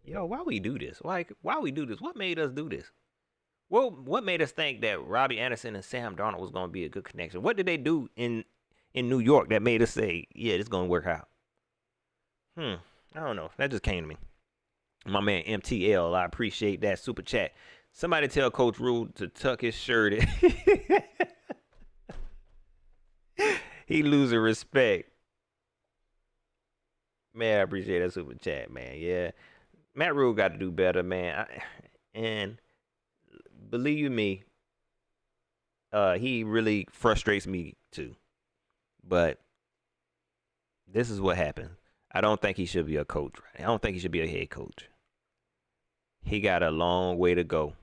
Speaker 3: Yo, why we do this? Why we do this? What made us do this? Well, what made us think that Robbie Anderson and Sam Darnold was going to be a good connection? What did they do in New York that made us say, yeah, this is going to work out? I don't know. That just came to me. My man MTL, I appreciate that super chat. Somebody tell Coach Rhule to tuck his shirt in. He losing respect. Man, I appreciate that super chat, man. Yeah. Matt Rhule got to do better, man. And believe you me, he really frustrates me too. But this is what happened. I don't think he should be a coach. Right? I don't think he should be a head coach. He got a long way to go.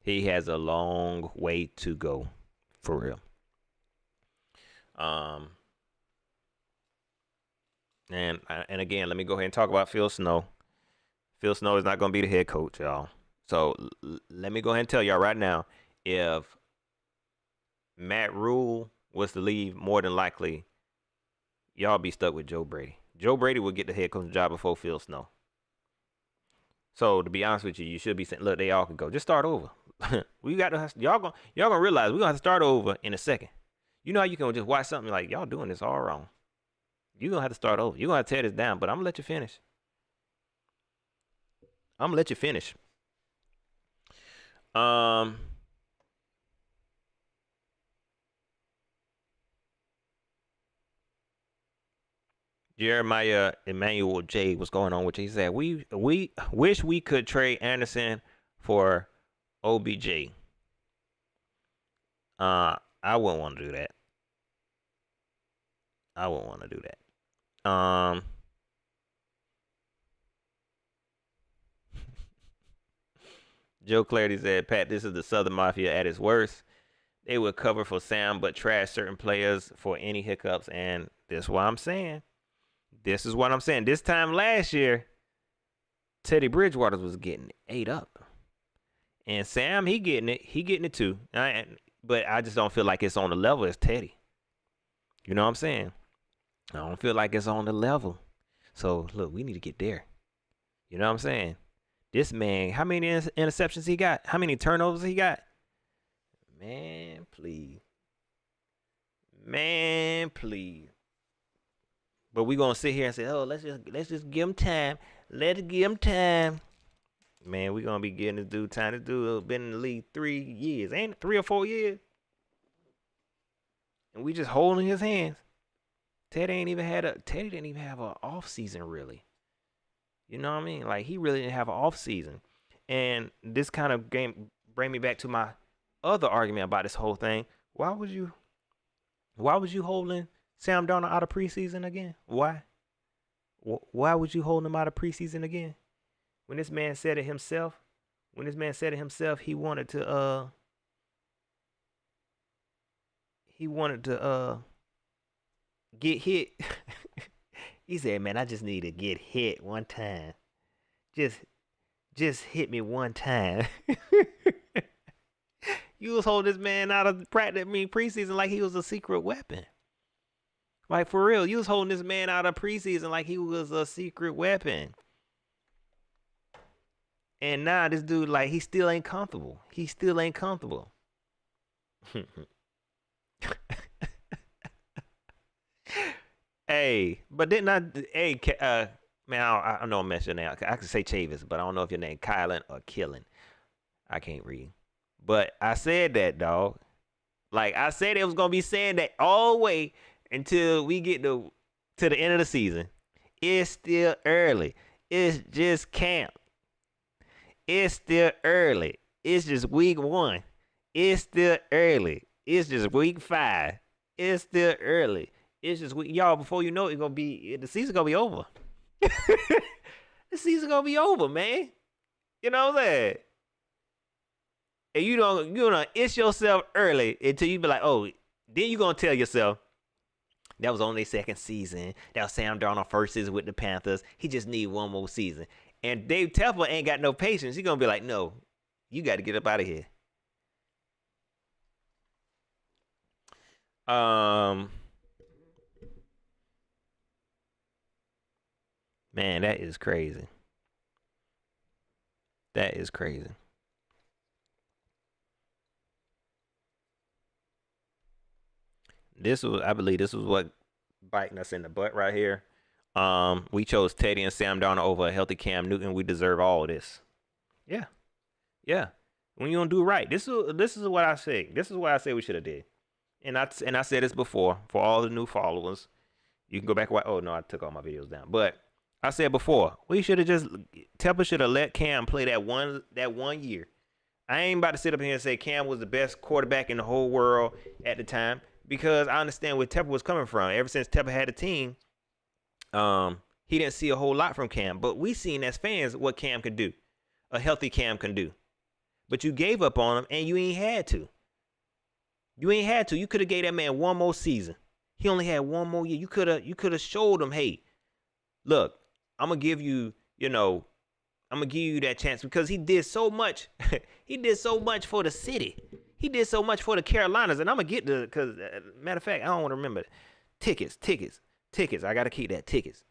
Speaker 3: He has a long way to go, for real. And again, let me go ahead and talk about Phil Snow. Phil Snow is not going to be the head coach, y'all. So let me go ahead and tell y'all right now, if Matt Rhule was to leave, more than likely, y'all be stuck with Joe Brady. Joe Brady will get the head coaching job before Phil Snow. So to be honest with you, you should be saying, look, they all can go. Just start over. We got to y'all gonna realize we're gonna have to start over in a second. You know how you can just watch something like y'all doing this all wrong. You're gonna have to start over. You're gonna have to tear this down, but I'm gonna let you finish. Jeremiah Emmanuel J, what's going on with you? He said, we wish we could trade Anderson for OBJ. I wouldn't want to do that. Joe Clarity said, Pat, this is the Southern Mafia at its worst. They would cover for Sam, but trash certain players for any hiccups. And this is what I'm saying. This time last year, Teddy Bridgewater was getting ate up. And Sam, he getting it too. but I just don't feel like it's on the level as Teddy. You know what I'm saying? I don't feel like it's on the level. So look, we need to get there. You know what I'm saying? This man, how many interceptions he got? How many turnovers he got? Man, please. Man, please. But we gonna sit here and say, oh, let's just give him time. Let's give him time. Man, we gonna be getting this dude time. This dude been in the league 3 years, ain't it? 3 or 4 years, and we just holding his hands. Teddy didn't even have an off season really. You know what I mean? Like he really didn't have an off season, and this kind of game bring me back to my other argument about this whole thing. Why was you holding Sam Darnold out of preseason again? Why? Why would you hold him out of preseason again? When this man said it himself, he wanted to get hit. He said, "Man, I just need to get hit one time. Just hit me one time." You was holding this man out of preseason like he was a secret weapon. Like for real, you was holding this man out of preseason like he was a secret weapon. And now this dude, like, he still ain't comfortable. Hey, but didn't man, I know I'm messing now. I can say Chavis, but I don't know if your name Kylan or Killen. I can't read. But I said that, dog. Like, I said it was going to be saying that all the way until we get to the end of the season. It's still early. It's just camp. It's still early. It's just week 1. It's still early. It's just week 5. It's still early. It's just y'all. Before you know it, the season gonna be over. The season gonna be over, man. You know what I'm saying? And you don't itch yourself early until you be like, oh, then you gonna tell yourself that was only their 2nd season. That was Sam Darnold 1st season with the Panthers. He just need one more season. And Dave Tepper ain't got no patience. He gonna be like, no, you got to get up out of here. Man, that is crazy. That is crazy. I believe this was what biting us in the butt right here. We chose Teddy and Sam Darnold over a healthy Cam Newton. We deserve all of this. Yeah. When you don't do right, this is what I say. This is what I say we should have did. And I said this before for all the new followers. You can go back. Oh no, I took all my videos down. But I said before, Tepper should have let Cam play that one year. I ain't about to sit up here and say Cam was the best quarterback in the whole world at the time, because I understand where Tepper was coming from. Ever since Tepper had a team, he didn't see a whole lot from Cam. But we seen as fans what Cam could do, a healthy Cam can do. But you gave up on him, and you ain't had to. You could have gave that man one more season. He only had one more year. You could have showed him, hey, look, I'm gonna give you that chance, because he did so much. He did so much for the city. He did so much for the Carolinas, and I'm gonna get to, because matter of fact, I don't want to remember it. Tickets. I gotta keep that tickets.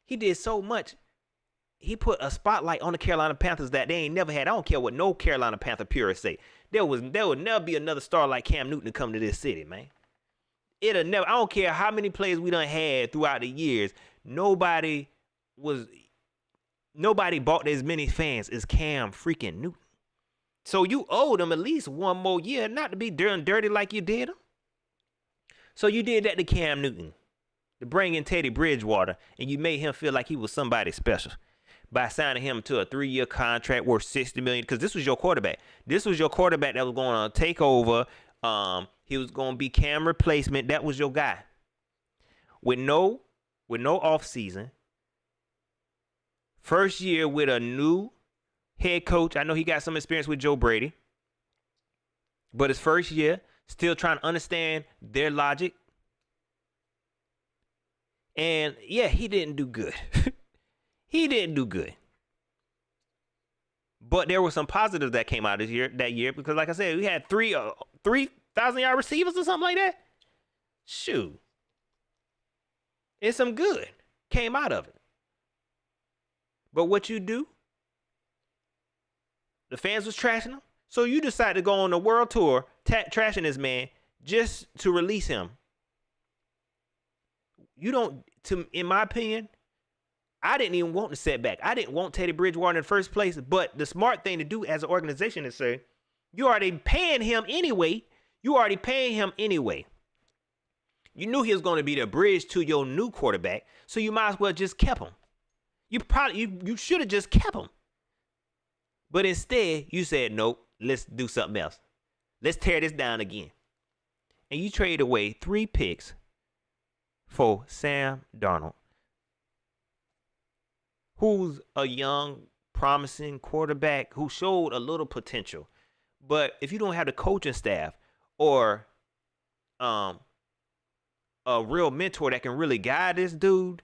Speaker 3: He did so much. He put a spotlight on the Carolina Panthers that they ain't never had. I don't care what no Carolina Panther purists say. There would never be another star like Cam Newton to come to this city, man. It'll never. I don't care how many players we done had throughout the years. Nobody bought as many fans as Cam freaking Newton. So you owed him at least one more year, not to be dirty like you did him. So you did that to Cam Newton, to bring in Teddy Bridgewater, and you made him feel like he was somebody special by signing him to a 3-year contract worth $60 million, because this was your quarterback. This was your quarterback that was going to take over. He was going to be Cam replacement. That was your guy. With no off season. First year with a new head coach. I know he got some experience with Joe Brady, but his first year, still trying to understand their logic. And yeah, he didn't do good. He didn't do good. But there were some positives that came out that year, because like I said, we had three 1,000-yard receivers or something like that. Shoot. It's some good came out of it. But what you do, the fans was trashing him. So you decide to go on the world tour trashing this man just to release him. You don't, in my opinion, I didn't even want the setback. I didn't want Teddy Bridgewater in the first place. But the smart thing to do as an organization is say, you already paying him anyway. You knew he was going to be the bridge to your new quarterback, so you might as well just kept him. You should have just kept him. But instead, you said, nope, let's do something else. Let's tear this down again. And you trade away 3 picks for Sam Darnold, who's a young, promising quarterback who showed a little potential. But if you don't have the coaching staff or a real mentor that can really guide this dude,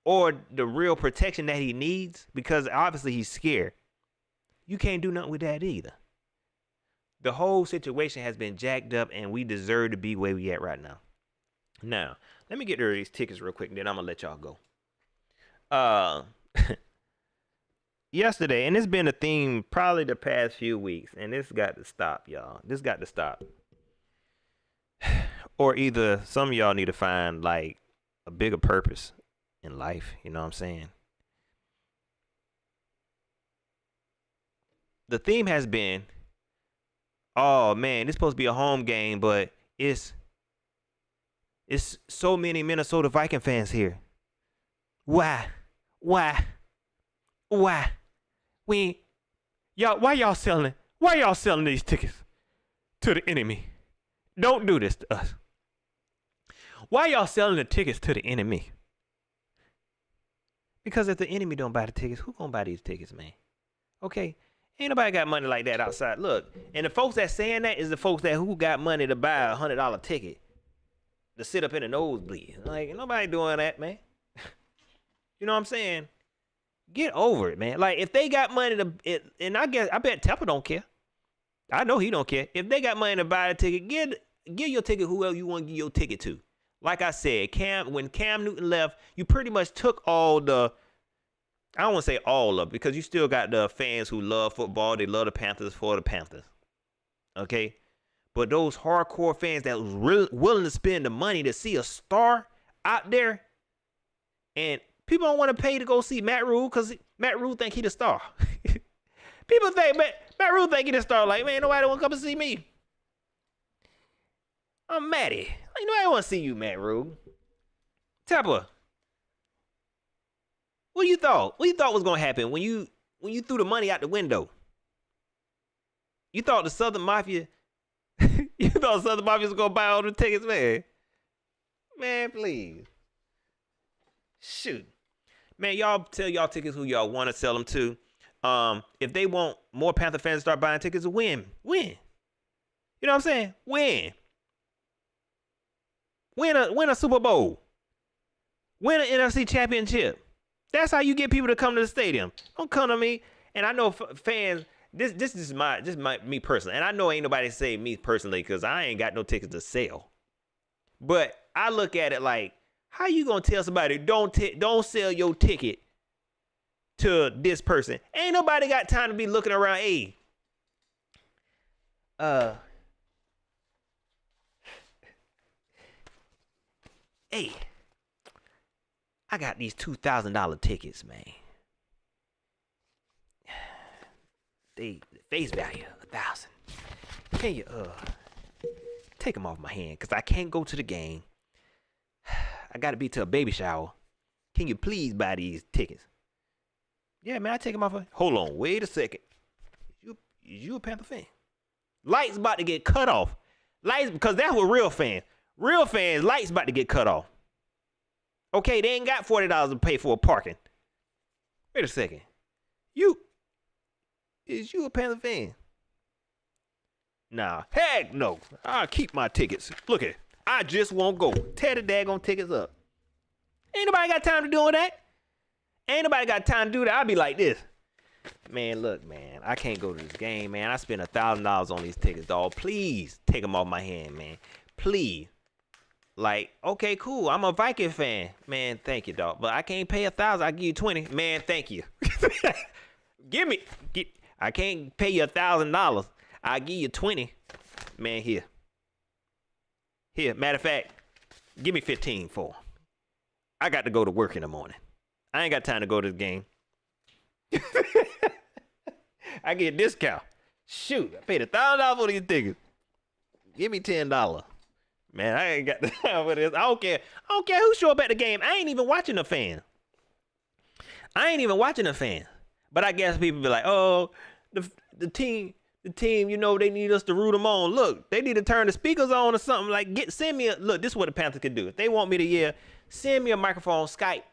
Speaker 3: or the real protection that he needs, because obviously he's scared, you can't do nothing with that either. The whole situation has been jacked up, and we deserve to be where we at right now. Now, let me get rid of these tickets real quick, and then I'm going to let y'all go. Yesterday, and it's been a theme probably the past few weeks, and this got to stop, y'all. This got to stop. Or either some of y'all need to find, like, a bigger purpose in life. You know what I'm saying? The theme has been, oh, man, this is supposed to be a home game, but it's so many Minnesota Viking fans here. Why? Why y'all selling these tickets to the enemy? Don't do this to us. Why y'all selling the tickets to the enemy? Because if the enemy don't buy the tickets, who gonna buy these tickets, man? Okay, ain't nobody got money like that outside. Look, and the folks that saying that is the folks that who got money to buy a $100 ticket to sit up in the nosebleed. Like, ain't nobody doing that, man. You know what I'm saying? Get over it, man. Like, if they got money to, and I bet Tepper don't care. I know he don't care. If they got money to buy a ticket, give your ticket whoever you want to give your ticket to. Like I said, when Cam Newton left, you pretty much took all the, I don't want to say all of it, because you still got the fans who love football. They love the Panthers for the Panthers. Okay? But those hardcore fans that was willing to spend the money to see a star out there, and people don't want to pay to go see Matt Rhule because Matt Rhule think he the star. People think Matt Rhule think he the star. Like, man, nobody want to come and see me. I'm Matty. Like, nobody want to see you, Matt Rhule. Tepper, what you thought? What you thought was gonna happen when you threw the money out the window? You thought the Southern Mafia? You thought Southern Mafia was gonna buy all the tickets, man? Man, please. Shoot. Man, y'all tell y'all tickets who y'all want to sell them to. If they want more Panther fans to start buying tickets, win. You know what I'm saying? Win a Super Bowl. Win an NFC championship. That's how you get people to come to the stadium. Don't come to me. And I know fans, this is me personally. And I know ain't nobody say me personally because I ain't got no tickets to sell. But I look at it like, how you gonna tell somebody don't sell your ticket to this person? Ain't nobody got time to be looking around. Hey, I got these $2,000 tickets, man. They face value $1,000. Can you take them off my hand? Cause I can't go to the game. I got to be to a baby shower. Can you please buy these tickets? Yeah, man, I take them off. Hold on, wait a second. Is you a Panther fan? Lights about to get cut off. Lights, because that's what real fans. Real fans, lights about to get cut off. Okay, they ain't got $40 to pay for a parking. Wait a second. Is you a Panther fan? Nah, heck no. I'll keep my tickets. Look at it. I just won't go. Tear the daggone tickets up. Ain't nobody got time to do that. Ain't nobody got time to do that. I'll be like this. Man, look, man, I can't go to this game, man. I spent $1,000 on these tickets, dog. Please take them off my hand, man. Please. Like, okay, cool. I'm a Viking fan, man. Thank you, dog. But I can't pay $1,000. I give you 20, man. Thank you. I can't pay you $1,000. I give you 20, man. Here. Matter of fact, give me 15 for 'em. I got to go to work in the morning. I ain't got time to go to this game. I get a discount. Shoot, I paid $1,000 for these tickets. Give me $10. Man, I ain't got the time for this. I don't care who show up at the game. I ain't even watching the fan. But I guess people be like, oh, the team, you know, they need us to root them on. Look, they need to turn the speakers on or something. Like, send me look, this is what the Panthers can do. If they want me to send me a microphone, Skype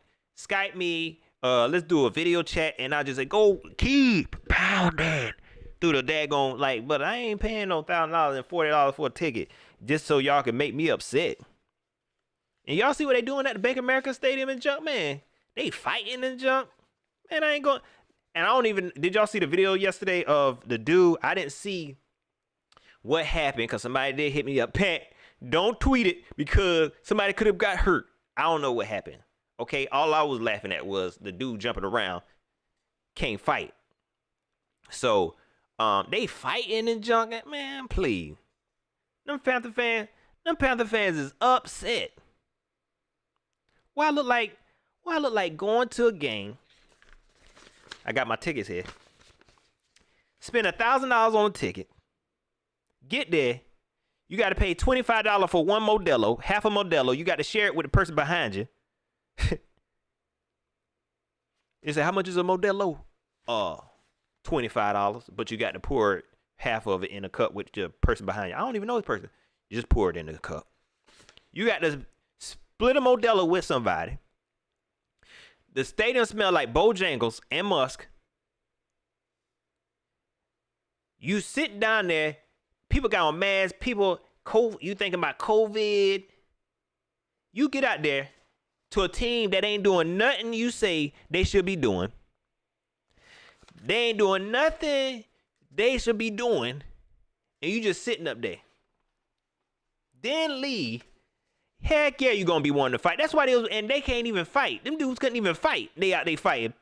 Speaker 3: me. Let's do a video chat, and I just say, go keep pounding through the daggone, like, but I ain't paying no $1,000 and $40 for a ticket just so y'all can make me upset. And y'all see what they doing at the Bank of America Stadium and junk, man? They fighting and junk. Man, I ain't going. And I don't even, did y'all see the video yesterday of the dude? I didn't see what happened because somebody did hit me up. Pat, don't tweet it because somebody could have got hurt. I don't know what happened. Okay, all I was laughing at was the dude jumping around, can't fight. So, they fighting and junk. Man, please. Them Panther fans is upset. Why I look like going to a game. I got my tickets here. Spend $1,000 on a ticket. Get there. You got to pay $25 for one Modelo, half a Modelo. You got to share it with the person behind you. You say, how much is a Modelo? $25, but you got to pour half of it in a cup with the person behind you. I don't even know this person. You just pour it in the cup. You got to split a Modelo with somebody. The stadium smell like Bojangles and Musk. You sit down there, people got on masks, you thinking about COVID. You get out there to a team that ain't doing nothing you say they should be doing. They ain't doing nothing they should be doing, and you just sitting up there. Then leave. Heck yeah, you gonna be wanting to fight. That's why they can't even fight. Them dudes couldn't even fight. They out there fighting.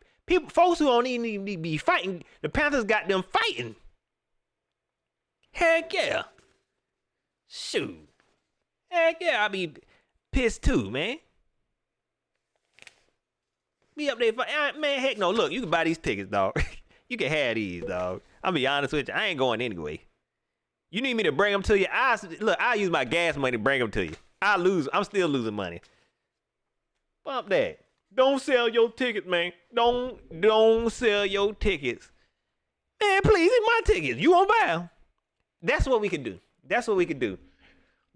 Speaker 3: Folks who don't even need to be fighting, the Panthers got them fighting. Heck yeah. Shoot. Heck yeah, I'll be pissed too, man. Be up there fighting. Man, heck no. Look, you can buy these tickets, dog. You can have these, dog. I'll be honest with you. I ain't going anyway. You need me to bring them to you? I'll use my gas money to bring them to you. I'm still losing money. Bump that. Don't sell your tickets, man. Don't sell your tickets. Man, please, it's my tickets. You won't buy them. That's what we can do.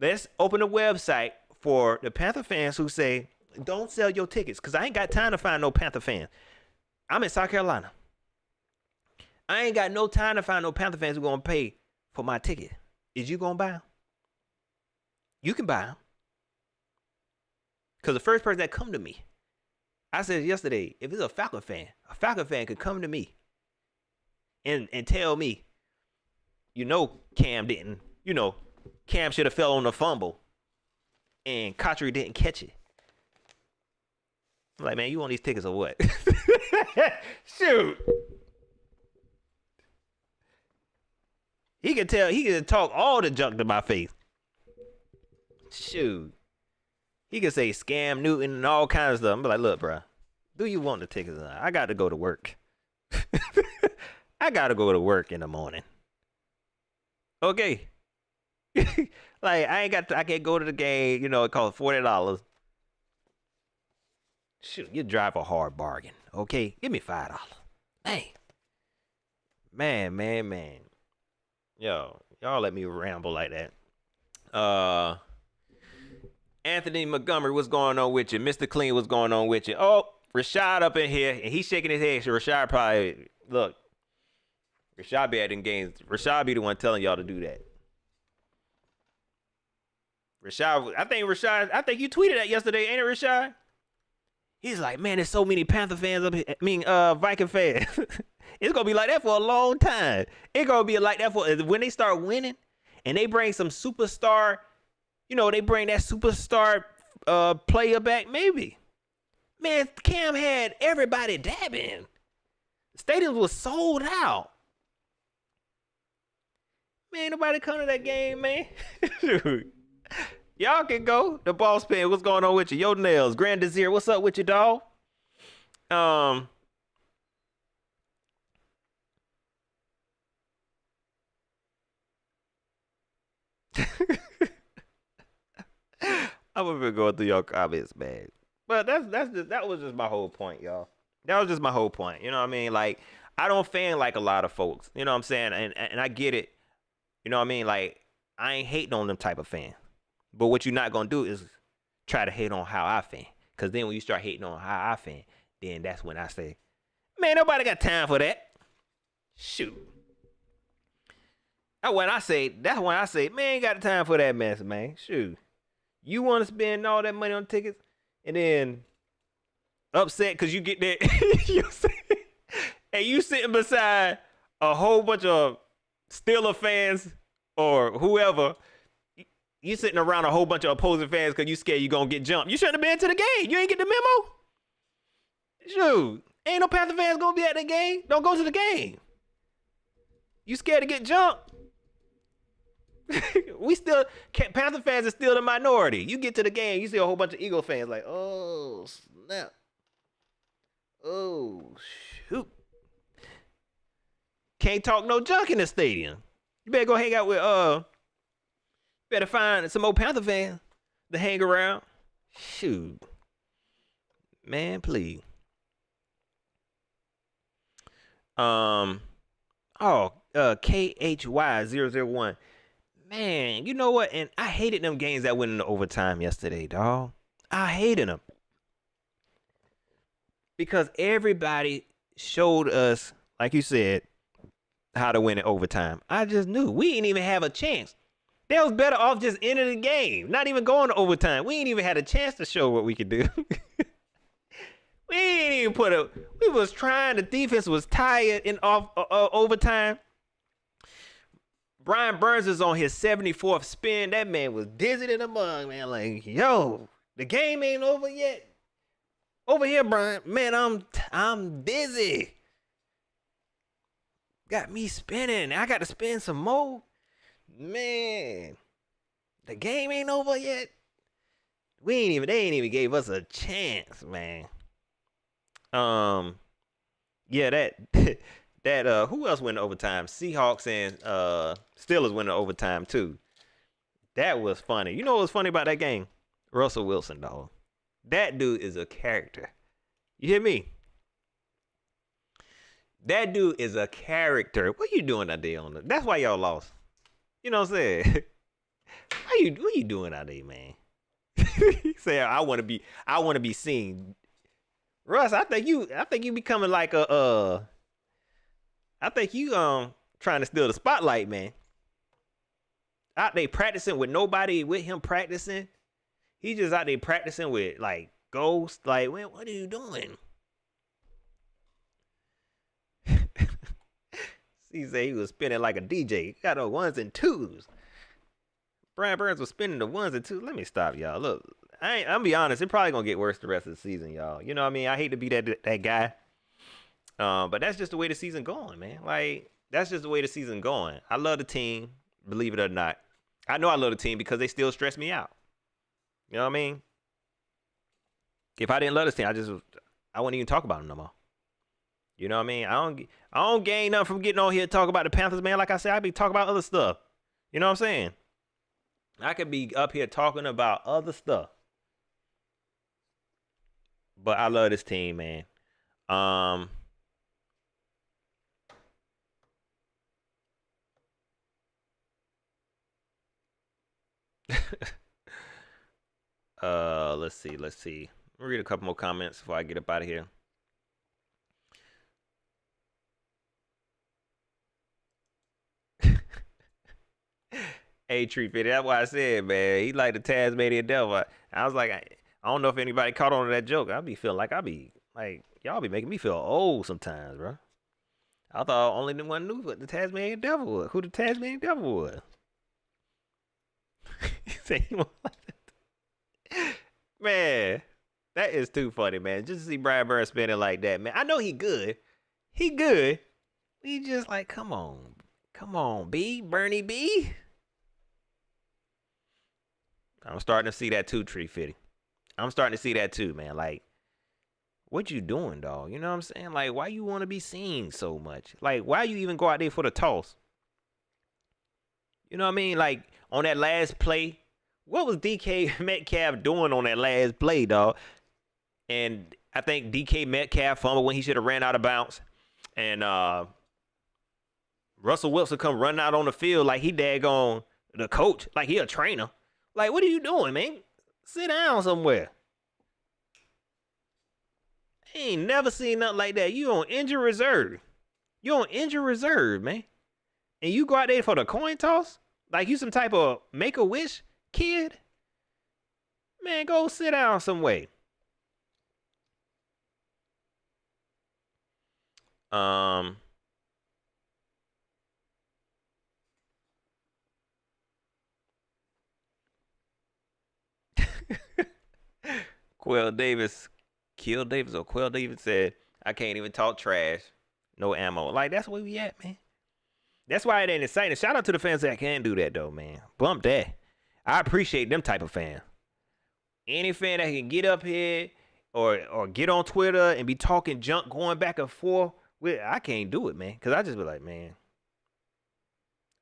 Speaker 3: Let's open a website for the Panther fans who say, don't sell your tickets, because I ain't got time to find no Panther fans. I'm in South Carolina. I ain't got no time to find no Panther fans who going to pay for my ticket. Is you going to buy them? You can buy them. Because the first person that come to me, I said yesterday, if it's a Falcon fan could come to me and tell me, Cam didn't, Cam should have fell on the fumble and Cotchery didn't catch it. I'm like, man, you want these tickets or what? Shoot. He can talk all the junk to my face. Shoot. He can say scam Newton and all kinds of stuff. I'm like, look, bro, do you want the tickets or not? I got to go to work. I got to go to work in the morning. Okay. Like, I can't go to the game. It costs $40. Shoot, you drive a hard bargain. Okay, give me $5. Hey. Man. Yo, y'all let me ramble like that. Anthony Montgomery, what's going on with you? Mr. Clean, what's going on with you? Oh, Rashad up in here, and he's shaking his head. So Rashad probably, look, Rashad be at them games. Rashad be the one telling y'all to do that. I think you tweeted that yesterday, ain't it, Rashad? He's like, man, there's so many Panther fans up here. Viking fans. It's gonna be like that for a long time. It's gonna be like that for when they start winning, and they bring some superstar. They bring that superstar player back. Maybe, man, Cam had everybody dabbing. Stadiums was sold out. Man, nobody come to that game, man. Y'all can go. The boss pen, what's going on with you? Yo Nails, Grand Desire, what's up with you, dog? I'm gonna go through your comments, man. But that was just my whole point, y'all. That was just my whole point. You know what I mean? Like, I don't fan like a lot of folks. You know what I'm saying? And I get it. You know what I mean? Like, I ain't hating on them type of fan. But what you're not gonna do is try to hate on how I fan. Cause then when you start hating on how I fan, then that's when I say, man, nobody got time for that. Shoot. That's when I say, man, ain't got the time for that mess, man. Shoot. You want to spend all that money on tickets and then upset because you get that. And you sitting beside a whole bunch of Steeler fans or whoever. You sitting around a whole bunch of opposing fans because you scared you going to get jumped. You shouldn't have been to the game. You ain't get the memo? Shoot. Ain't no Panther fans going to be at the game. Don't go to the game. You scared to get jumped? Panther fans are still the minority. You get to the game, you see a whole bunch of Eagle fans like, oh, snap. Oh, shoot. Can't talk no junk in the stadium. You better go hang out with, better find some old Panther fans to hang around. Shoot. Man, please. KHY001. Man, you know what? And I hated them games that went into overtime yesterday, dog. I hated them. Because everybody showed us, like you said, how to win in overtime. I just knew. We didn't even have a chance. They was better off just ending the game. Not even going to overtime. We ain't even had a chance to show what we could do. We ain't even we was trying. The defense was tired in overtime. Brian Burns is on his 74th spin. That man was dizzy in the mug, man. Like, yo, the game ain't over yet. Over here, Brian. Man, I'm dizzy. Got me spinning. I got to spin some more. Man, the game ain't over yet. They ain't even gave us a chance, man. Yeah, that who else went to overtime? Seahawks and Steelers went to overtime too. That was funny. You know what was funny about that game? Russell Wilson, dog. That dude is a character. You hear me? That dude is a character. What you doing out there on the? That's why y'all lost. You know what I'm saying? What you doing out there, man? He said, I want to be seen. Russ, I think you becoming like I think you trying to steal the spotlight, man. Out there practicing with nobody with him practicing. He just out there practicing with like ghosts. Like, man, what are you doing? He said he was spinning like a DJ. He got the ones and twos. Brian Burns was spinning the ones and twos. Let me stop, y'all. Look, I'm gonna be honest. It's probably gonna get worse the rest of the season, y'all. You know what I mean? I hate to be that guy. But that's just the way the season going, man. Like, that's just the way the season going. I love the team, believe it or not. I know I love the team because they still stress me out. You know what I mean? If I didn't love this team, I wouldn't even talk about them no more. You know what I mean? I don't gain nothing from getting on here to talk about the Panthers, man. Like I said, I be talking about other stuff. You know what I'm saying? I could be up here talking about other stuff. But I love this team, man. Let's see. Let me read a couple more comments before I get up out of here. Hey, Tree Fitty, that's why I said, man, he like the Tasmanian devil. I was like, I don't know if anybody caught on to that joke. I be feeling like y'all be making me feel old sometimes, bro. I thought only the one knew what the Tasmanian Devil was. Who the Tasmanian Devil was? He said he was man, that is too funny, man. Just to see Brian Burns spinning like that, man. I know he good. He good. He just like, come on, B, Bernie B. I'm starting to see that too, Tree Fitty. I'm starting to see that too, man. Like, what you doing, dog? You know what I'm saying? Like, why you want to be seen so much? Like, why you even go out there for the toss? You know what I mean? Like, on that last play, what was DK Metcalf doing on that last play, dog? And I think DK Metcalf fumbled when he should have ran out of bounds. And Russell Wilson come running out on the field like he daggone the coach, like he a trainer. Like, what are you doing, man? Sit down somewhere. I ain't never seen nothing like that. You on injury reserve. You on injury reserve, man. And you go out there for the coin toss? Like you some type of Make-A-Wish kid? Man, go sit down somewhere. Quill Davis said, I can't even talk trash. No ammo. Like, that's where we at, man. That's why it ain't exciting. Shout out to the fans that can do that, though, man. Bump that. I appreciate them type of fans. Any fan that can get up here or get on Twitter and be talking junk, going back and forth, I can't do it, man. Because I just be like, man,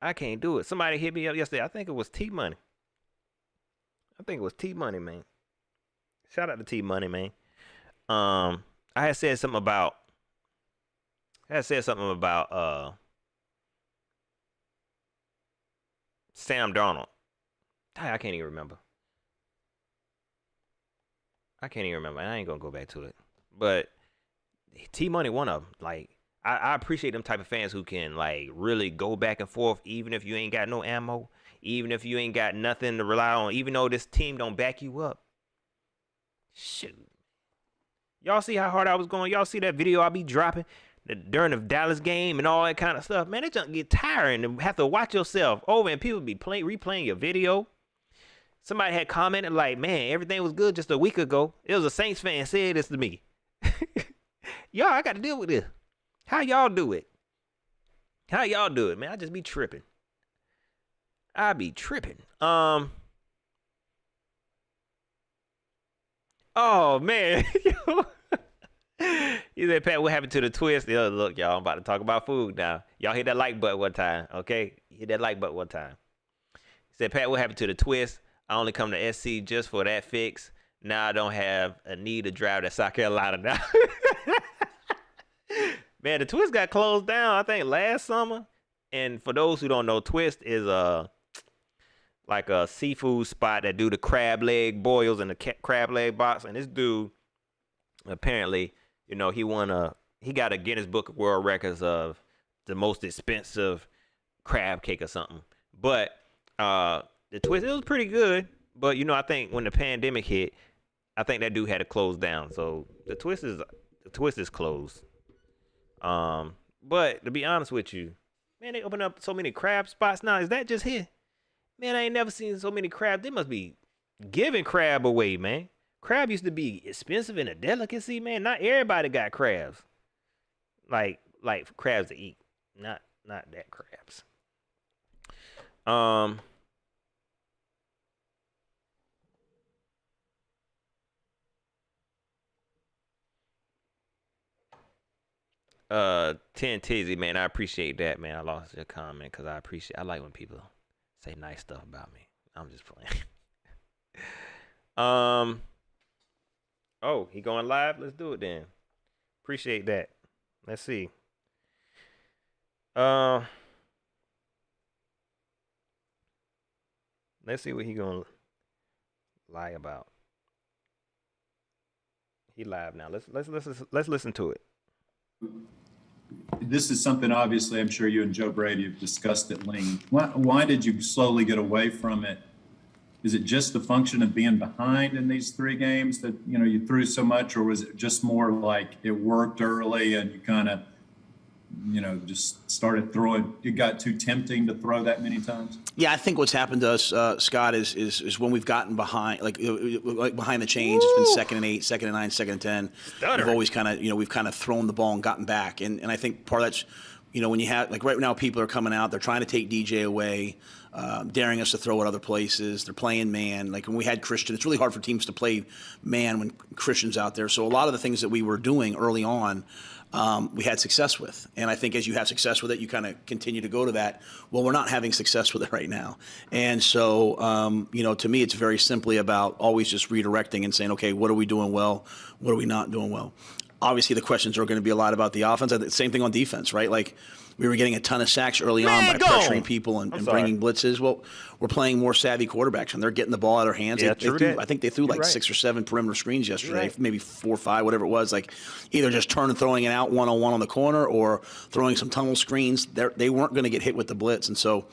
Speaker 3: I can't do it. Somebody hit me up yesterday. I think it was T-Money. Man. Shout out to T-Money, man. I had said something about Sam Darnold. I can't even remember. I ain't gonna go back to it. But T-Money, one of them. Like, I appreciate them type of fans who can like really go back and forth, even if you ain't got no ammo, even if you ain't got nothing to rely on, even though this team don't back you up. Shoot. Y'all see how hard I was going? Y'all see that video I be dropping during the Dallas game and all that kind of stuff? Man, it just get tiring and have to watch yourself over and people be replaying your video. Somebody had commented like, man, everything was good just a week ago. It was a Saints fan said this to me. Y'all, I got to deal with this. How y'all do it? Man? I just be tripping. I be tripping. Oh, man. He said, Pat, what happened to the twist? Look, y'all, I'm about to talk about food now. Y'all hit that like button one time, okay? Hit that like button one time. He said, Pat, what happened to the twist? I only come to SC just for that fix. Now I don't have a need to drive to South Carolina now. Man, the twist got closed down, I think, last summer. And for those who don't know, Twist is like a seafood spot that do the crab leg boils and the crab leg box. And this dude, apparently, you know, he got a Guinness Book of World Records of the most expensive crab cake or something. But the Twist, it was pretty good. But, you know, I think when the pandemic hit, I think that dude had to close down. So the Twist is closed. But to be honest with you, man, they open up so many crab spots now. Is that just here? Man, I ain't never seen so many crab. They must be giving crab away, man. Crab used to be expensive and a delicacy, man. Not everybody got crabs. Like crabs to eat. Not that crabs. Ten Tizzy, man, I appreciate that, man. I lost your comment because I like when people say nice stuff about me. I'm just playing. Oh, he going live? Let's do it then. Appreciate that. Let's see. Let's see what he gonna lie about. He live now. Let's listen to it.
Speaker 4: This is something, obviously, I'm sure you and Joe Brady have discussed at length. Why did you slowly get away from it? Is it just the function of being behind in these three games that, you know, you threw so much, or was it just more like it worked early and you kind of just started throwing? It got too tempting to throw that many times?
Speaker 5: Yeah, I think what's happened to us, Scott, is when we've gotten behind, like behind the chains. It's been 2nd and 8, 2nd and 9, 2nd and 10.
Speaker 3: Stutter.
Speaker 5: We've always we've kind of thrown the ball and gotten back, and I think part of that's, when you have, like right now, people are coming out, they're trying to take DJ away, daring us to throw at other places. They're playing man. Like when we had Christian, it's really hard for teams to play man when Christian's out there. So a lot of the things that we were doing early on, we had success with. And I think as you have success with it, you kind of continue to go to that. Well, we're not having success with it right now. And so, to me, it's very simply about always just redirecting and saying, okay, what are we doing well? What are we not doing well? Obviously, the questions are going to be a lot about the offense. Same thing on defense, right? Like we were getting a ton of sacks early on by pressuring people and bringing blitzes. Well, we're playing more savvy quarterbacks, and they're getting the ball out of their hands.
Speaker 3: Yeah,
Speaker 5: I think they threw like 6 or 7 perimeter screens yesterday, maybe 4 or 5, whatever it was. Like either just throwing it out one-on-one on the corner or throwing some tunnel screens. They weren't going to get hit with the blitz. And so,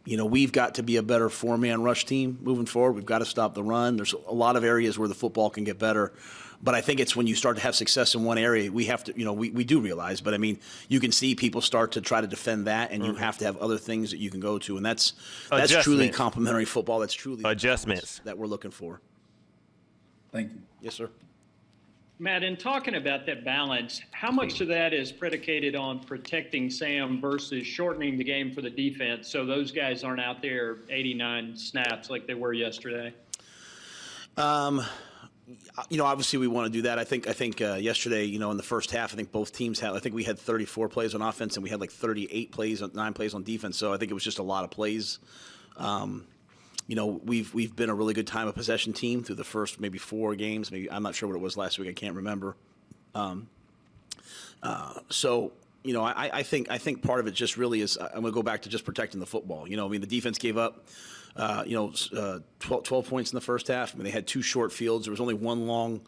Speaker 5: we've got to be a better 4-man rush team moving forward. We've got to stop the run. There's a lot of areas where the football can get better. But I think it's when you start to have success in one area, we have to, we do realize, but I mean, you can see people start to try to defend that, and you have to have other things that you can go to. And that's truly complementary football. That's truly
Speaker 3: adjustments
Speaker 5: that we're looking for.
Speaker 4: Thank you.
Speaker 5: Yes, sir.
Speaker 6: Matt, in talking about that balance, how much of that is predicated on protecting Sam versus shortening the game for the defense so those guys aren't out there 89 snaps like they were yesterday?
Speaker 5: Obviously we want to do that. I think yesterday, in the first half, I think both teams had. I think we had 34 plays on offense, and we had like 38 plays, 9 plays on defense. So I think it was just a lot of plays. We've been a really good time of possession team through the first maybe 4 games. Maybe I'm not sure what it was last week. I can't remember. I think part of it just really is. I'm going to go back to just protecting the football. The defense gave up. 12 points in the first half. I mean, they had 2 short fields. There was only 1 long,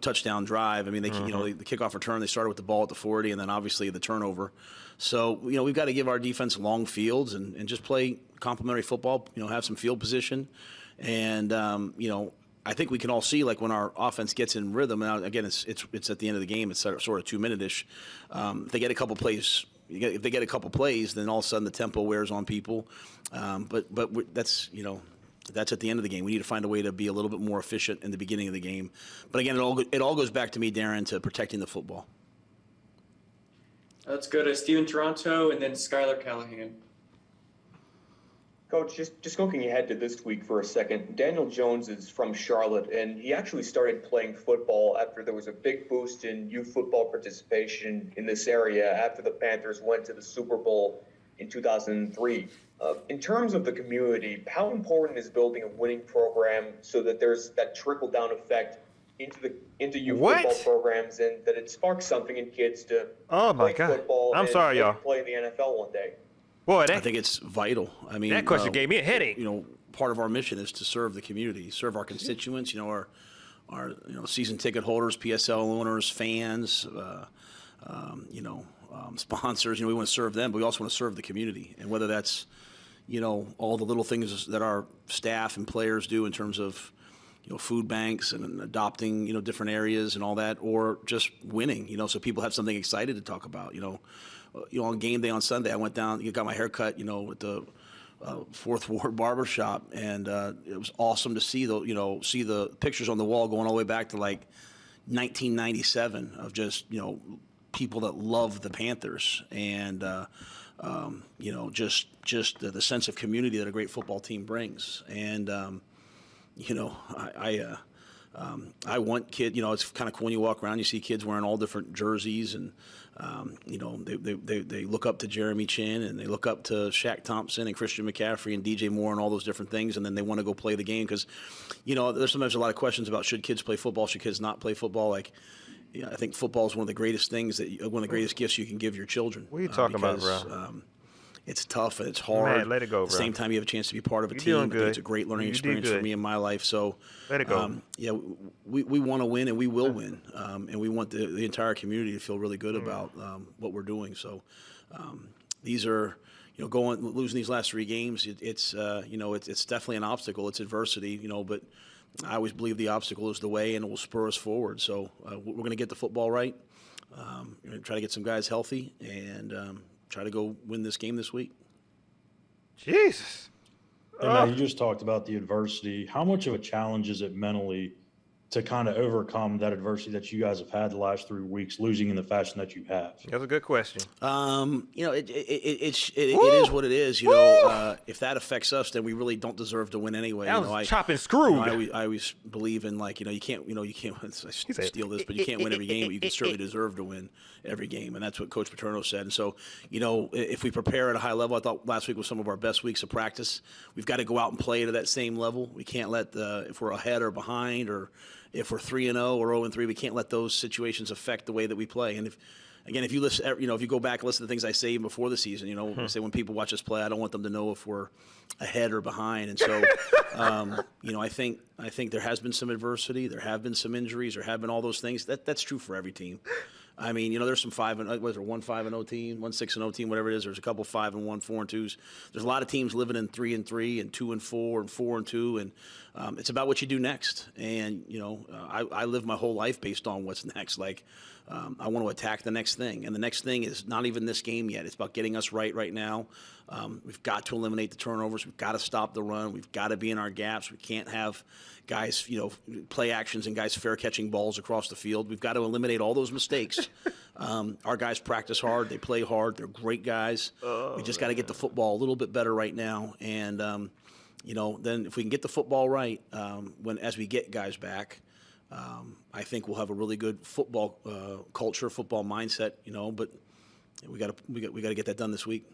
Speaker 5: touchdown drive. I mean, the kickoff return, they started with the ball at the 40, and then obviously the turnover. So, we've got to give our defense long fields and just play complementary football, have some field position. And, I think we can all see, like, when our offense gets in rhythm, now, again, it's at the end of the game, it's sort of 2-minute-ish. If they get a couple plays, if they get a couple plays, then all of a sudden the tempo wears on people. But that's at the end of the game. We need to find a way to be a little bit more efficient in the beginning of the game. But again, it all goes back to me, Darren, to protecting the football.
Speaker 7: Let's go to Steven Toronto and then Skylar Callahan.
Speaker 8: Coach, just looking ahead to this week for a second, Daniel Jones is from Charlotte, and he actually started playing football after there was a big boost in youth football participation in this area after the Panthers went to the Super Bowl in 2003. In terms of the community, how important is building a winning program so that there's that trickle-down effect into youth football programs and that it sparks something in kids to play football and play in the NFL one day?
Speaker 5: Boy, I think it's vital. I mean,
Speaker 3: that question gave me a headache.
Speaker 5: Part of our mission is to serve the community, serve our constituents. Our season ticket holders, PSL owners, fans, sponsors. We want to serve them, but we also want to serve the community. And whether that's, all the little things that our staff and players do in terms of, food banks and adopting, different areas and all that, or just winning, so people have something excited to talk about, on game day on Sunday, I went down, got my hair cut, at the 4th Ward Barbershop, and it was awesome to see the pictures on the wall going all the way back to like 1997 of just people that love the Panthers and just the sense of community that a great football team brings. And I want kids. It's kind of cool when you walk around, you see kids wearing all different jerseys, and they look up to Jeremy Chin, and they look up to Shaq Thompson and Christian McCaffrey and DJ Moore and all those different things, and then they want to go play the game because, there's sometimes a lot of questions about should kids play football, should kids not play football. Like, I think football is one of the greatest things one of the greatest gifts you can give your children.
Speaker 3: What are you talking about, bro?
Speaker 5: It's tough and it's hard.
Speaker 3: Man, let it go, bro.
Speaker 5: At the same time, you have a chance to be part of a
Speaker 3: You're
Speaker 5: team.
Speaker 3: doing good.
Speaker 5: I think it's a great learning experience for me in my life. So,
Speaker 3: let it go.
Speaker 5: We want to win, and we will win. And we want the entire community to feel really good about what we're doing. So, these are, losing these last 3 games. It's definitely an obstacle. It's adversity. But I always believe the obstacle is the way, and it will spur us forward. So, we're going to get the football right. Try to get some guys healthy and try to go win this game this week.
Speaker 3: Jesus.
Speaker 9: And Matt, you just talked about the adversity. How much of a challenge is it mentally to kind of overcome that adversity that you guys have had the last 3 weeks, losing in the fashion that you have?
Speaker 3: That's a good question.
Speaker 5: It is what it is. If that affects us, then we really don't deserve to win anyway.
Speaker 3: That was chopping screwed.
Speaker 5: I always believe in you can't I steal this, but you can't win every game, but you can certainly deserve to win every game, and that's what Coach Paterno said. And so, if we prepare at a high level, I thought last week was some of our best weeks of practice. We've got to go out and play to that same level. We can't let if we're ahead or behind, or if we're 3-0 or 0-3, we can't let those situations affect the way that we play. And if you listen, if you go back and listen to things I say even before the season, I say when people watch us play, I don't want them to know if we're ahead or behind. And so, I think there has been some adversity, there have been some injuries, there have been all those things. That's true for every team. I mean, there's some 1-5-0 team, 1-6-0 team, whatever it is. There's a couple 5-1, 4-2s. There's a lot of teams living in 3-3 and 2-4 and 4-2, and it's about what you do next. And I live my whole life based on what's next. I want to attack the next thing, and the next thing is not even this game yet. It's about getting us right now. We've got to eliminate the turnovers. We've got to stop the run. We've got to be in our gaps. We can't have guys, play actions and guys fair catching balls across the field. We've got to eliminate all those mistakes. Our guys practice hard. They play hard. They're great guys. We just got to get the football a little bit better right now. And, then if we can get the football right, as we get guys back, I think we'll have a really good football culture, football mindset, but we got to get that done this week.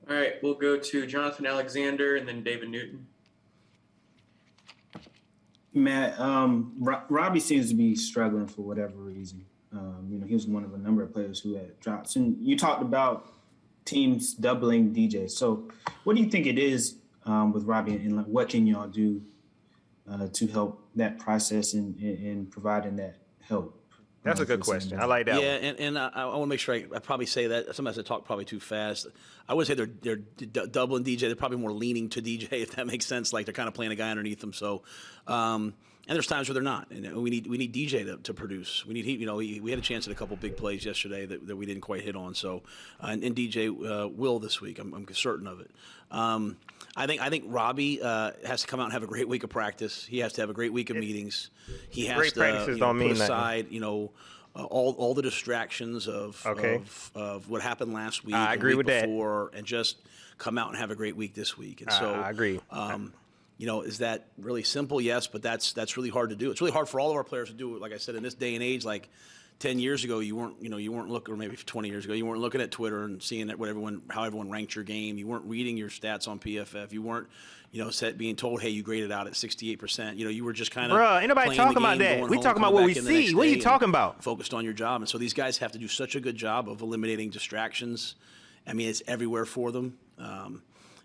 Speaker 7: All right, we'll go to Jonathan Alexander and then David Newton.
Speaker 10: Matt, Robbie seems to be struggling for whatever reason. He was one of a number of players who had drops. And you talked about teams doubling DJ. So what do you think it is with Robbie, and what can y'all do to help that process and providing that help?
Speaker 3: That's a good question. I like that one.
Speaker 5: And I want to make sure I probably say that. Sometimes I talk probably too fast. I wouldn't say they're doubling DJ. They're probably more leaning to DJ, if that makes sense. Like they're kind of playing a guy underneath them. So, and there's times where they're not. And we need DJ to produce. We need we had a chance at a couple big plays yesterday that we didn't quite hit on. So, and DJ will this week. I'm certain of it. I think Robbie has to come out and have a great week of practice. He has to have a great week of meetings. He has to put aside, all the distractions of what happened last week.
Speaker 3: I agree with
Speaker 5: that. And just come out and have a great week this week. And so
Speaker 3: I agree.
Speaker 5: Is that really simple? Yes, but that's really hard to do. It's really hard for all of our players to do it. Like I said, in this day and age, 10 years ago, you weren't looking, or maybe 20 years ago, you weren't looking at Twitter and seeing how everyone ranked your game. You weren't reading your stats on PFF. You weren't, being told, hey, you graded out at 68%. You were just kind of.
Speaker 3: Bruh, ain't nobody talking about that. We talking about what we see. What are you talking about?
Speaker 5: Focused on your job. And so these guys have to do such a good job of eliminating distractions. I mean, it's everywhere for them.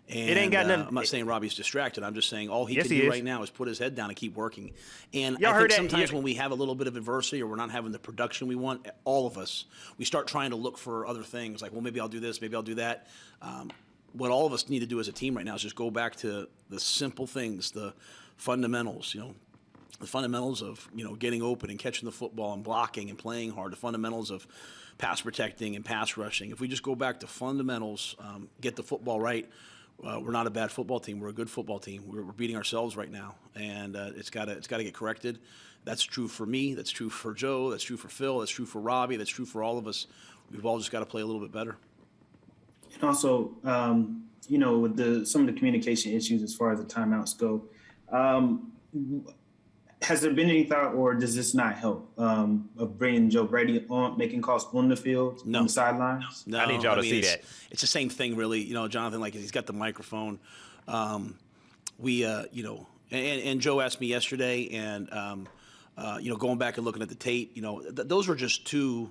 Speaker 5: And
Speaker 3: it ain't got nothing.
Speaker 5: I'm not saying Robbie's distracted. I'm just saying all he can do right now is put his head down and keep working. And
Speaker 3: Y'all
Speaker 5: I think
Speaker 3: heard
Speaker 5: sometimes when we have a little bit of adversity or we're not having the production we want, all of us, we start trying to look for other things. Like, well, maybe I'll do this, maybe I'll do that. What all of us need to do as a team right now is just go back to the simple things, the fundamentals, the fundamentals of, getting open and catching the football and blocking and playing hard, the fundamentals of pass protecting and pass rushing. If we just go back to fundamentals, get the football right, we're not a bad football team. We're a good football team. We're beating ourselves right now, and it's got to get corrected. That's true for me. That's true for Joe. That's true for Phil. That's true for Robbie. That's true for all of us. We've all just got to play a little bit better.
Speaker 10: And also, with some of the communication issues as far as the timeouts go, has there been any thought, or does this not help, of bringing Joe Brady on, making calls on the field, on the sidelines?
Speaker 5: No,
Speaker 3: I need y'all to see that.
Speaker 5: It's the same thing, really. Jonathan, he's got the microphone. And Joe asked me yesterday, and going back and looking at the tape, those were just two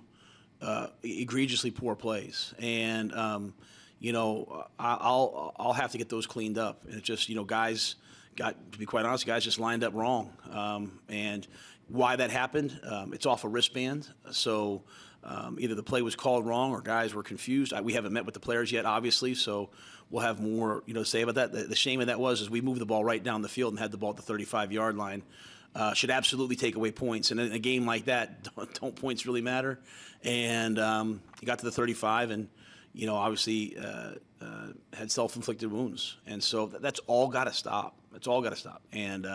Speaker 5: egregiously poor plays, and I'll have to get those cleaned up. And it's just guys. To be quite honest, guys just lined up wrong. And why that happened, it's off a wristband. So either the play was called wrong or guys were confused. We haven't met with the players yet, obviously, so we'll have more to say about that. The shame of that is we moved the ball right down the field and had the ball at the 35-yard line. should absolutely take away points. And in a game like that, don't points really matter? And he got to the 35 and, obviously had self-inflicted wounds. And so that's all got to stop. It's all got to stop. And,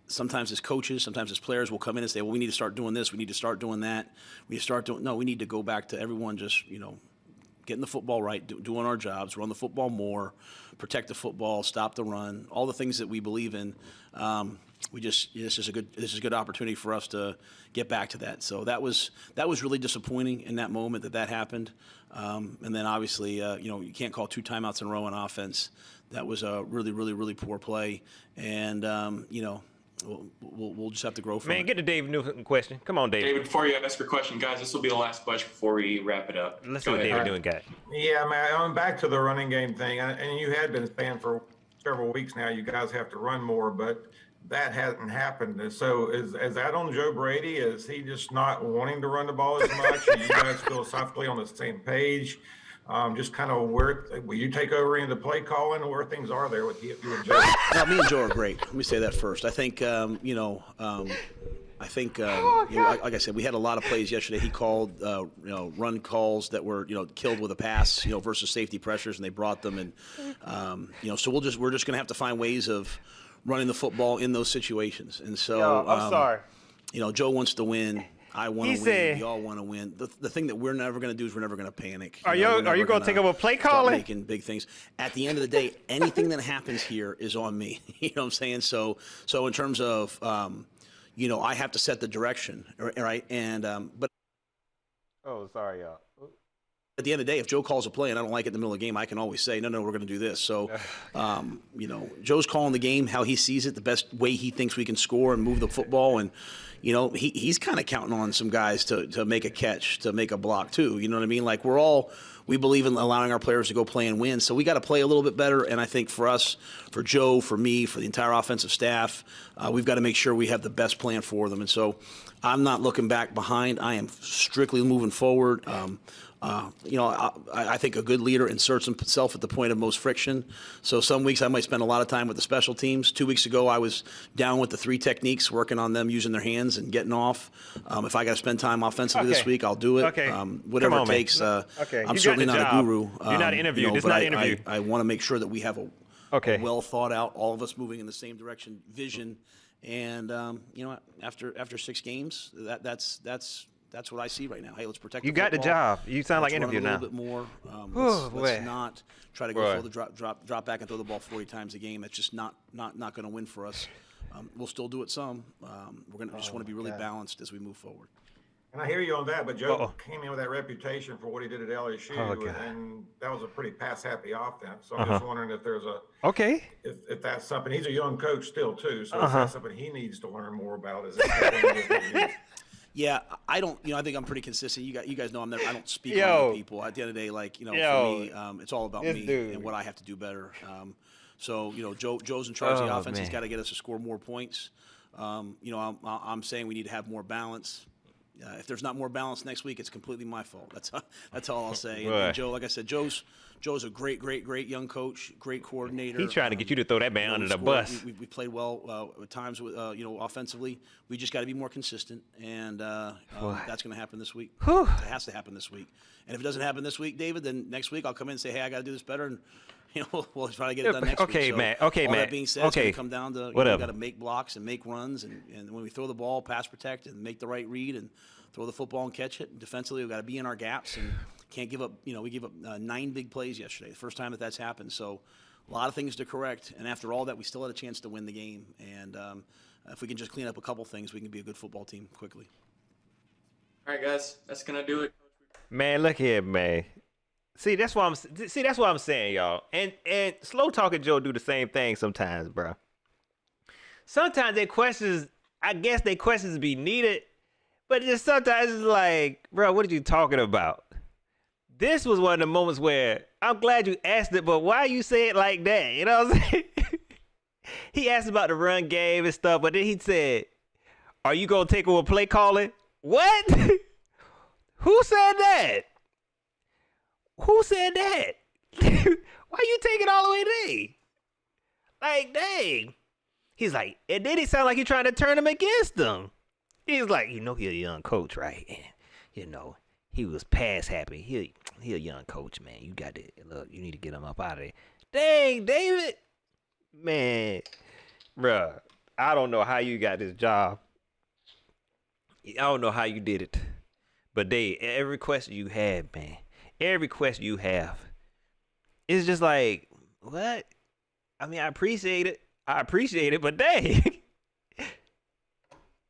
Speaker 5: sometimes as coaches, sometimes as players, we'll come in and say, well, we need to start doing this. We need to start doing that. No, we need to go back to everyone just, getting the football right, doing our jobs, run the football more, protect the football, stop the run, all the things that we believe in. This is a good opportunity for us to get back to that. So that was really disappointing in that moment that happened. And then obviously, you can't call 2 timeouts in a row on offense. That was a really, really, really poor play. And, we'll just have to grow from it.
Speaker 3: Man, get the David Newton question. Come on, David.
Speaker 11: David, before you ask your question, guys, this will be the last question before we wrap it up.
Speaker 3: Let's see what David Newton got.
Speaker 12: Yeah, man, I'm back to the running game thing. And you had been saying for several weeks now, you guys have to run more, but that hasn't happened. And so is that on Joe Brady? Is he just not wanting to run the ball as much? Are you guys philosophically on the same page? Just kind of where will you take over into the play calling, where things are there with you and Joe?
Speaker 5: No, me and Joe are great. Let me say that first. I think, like I said, we had a lot of plays yesterday. He called, run calls that were, killed with a pass, versus safety pressures, and they brought them. And, so we're just going to have to find ways of running the football in those situations. And so,
Speaker 3: I'm sorry.
Speaker 5: Joe wants to win. I want to win.
Speaker 3: Said,
Speaker 5: we all want to win. The thing that we're never going to do is we're never going to panic.
Speaker 3: Are you going to take over play calling?
Speaker 5: Making big things. At the end of the day, anything that happens here is on me. You know what I'm saying? So in terms of, I have to set the direction, right? And but.
Speaker 3: Oh, sorry, y'all.
Speaker 5: At the end of the day, if Joe calls a play and I don't like it in the middle of the game, I can always say, no, we're going to do this. So, Joe's calling the game how he sees it, the best way he thinks we can score and move the football. And, he's kind of counting on some guys to make a catch, to make a block too. You know what I mean? Like we believe in allowing our players to go play and win. So we got to play a little bit better. And I think for us, for Joe, for me, for the entire offensive staff, we've got to make sure we have the best plan for them. And so I'm not looking back behind. I am strictly moving forward. I think a good leader inserts himself at the point of most friction. So some weeks I might spend a lot of time with the special teams. 2 weeks ago, I was down with the 3 techniques, working on them using their hands and getting off. If I got to spend time offensively this week, I'll do it.
Speaker 3: Okay.
Speaker 5: Whatever it takes. I'm certainly not a guru.
Speaker 3: You're not interviewed. It's not interview.
Speaker 5: I want to make sure that we have a well thought out, all of us moving in the same direction, vision. And after 6 games, that's what I see right now. Hey, let's protect.
Speaker 3: You got the job. You sound like interview now.
Speaker 5: A little bit more. Let's not try to go for the drop back and throw the ball 40 times a game. That's just not going to win for us. We'll still do it some. We're going to just want to be really balanced as we move forward.
Speaker 12: And I hear you on that, but Joe came in with that reputation for what he did at LSU, and that was a pretty pass-happy offense. So I'm just wondering if there's if that's something. He's a young coach still too, so is that something he needs to learn more about? Is it
Speaker 5: Yeah, I don't. I think I'm pretty consistent. You guys know I don't speak on other people. At the end of the day, for me, it's all about me and what I have to do better. So Joe's in charge of the offense. Man. He's got to get us to score more points. I'm saying we need to have more balance. If there's not more balance next week, it's completely my fault. That's all I'll say. And Joe, like I said, Joe's a great young coach, great coordinator.
Speaker 3: He's trying to get you to throw that man under the bus.
Speaker 5: We played well at times, offensively. We just got to be more consistent, and that's going to happen this week. It has to happen this week. And if it doesn't happen this week, David, then next week I'll come in and say, hey, I got to do this better, and we'll try to get it done next week.
Speaker 3: So
Speaker 5: Matt.
Speaker 3: All
Speaker 5: that being said, it's going to come down to we got to make blocks and make runs, and when we throw the ball, pass protect and make the right read and throw the football and catch it. And defensively, we've got to be in our gaps and can't give up. We gave up 9 big plays yesterday. The first time that's happened. So a lot of things to correct. And after all that, we still had a chance to win the game. And if we can just clean up a couple things, we can be a good football team quickly.
Speaker 7: All right, guys, that's gonna do it.
Speaker 3: Man, look here, man. See, that's what I'm saying, y'all. And slow talking Joe do the same thing sometimes, bro. Sometimes their questions, I guess their questions be needed, but just sometimes it's like, bro, what are you talking about? This was one of the moments where I'm glad you asked it, but why you say it like that? You know what I'm saying? He asked about the run game and stuff, but then he said, are you going to take over play calling? What? Who said that? Who said that? Why you take it all the way there? Like, dang. He's like, and then he sound like he's trying to turn him against them. He's like, he a young coach, right? And, he was pass happy. He a young coach, man. You got to look. You need to get him up out of there. Dang, David, man, bruh. I don't know how you got this job. I don't know how you did it, but every question you have, man, every question you have, it's just like, what? I mean, I appreciate it, but dang.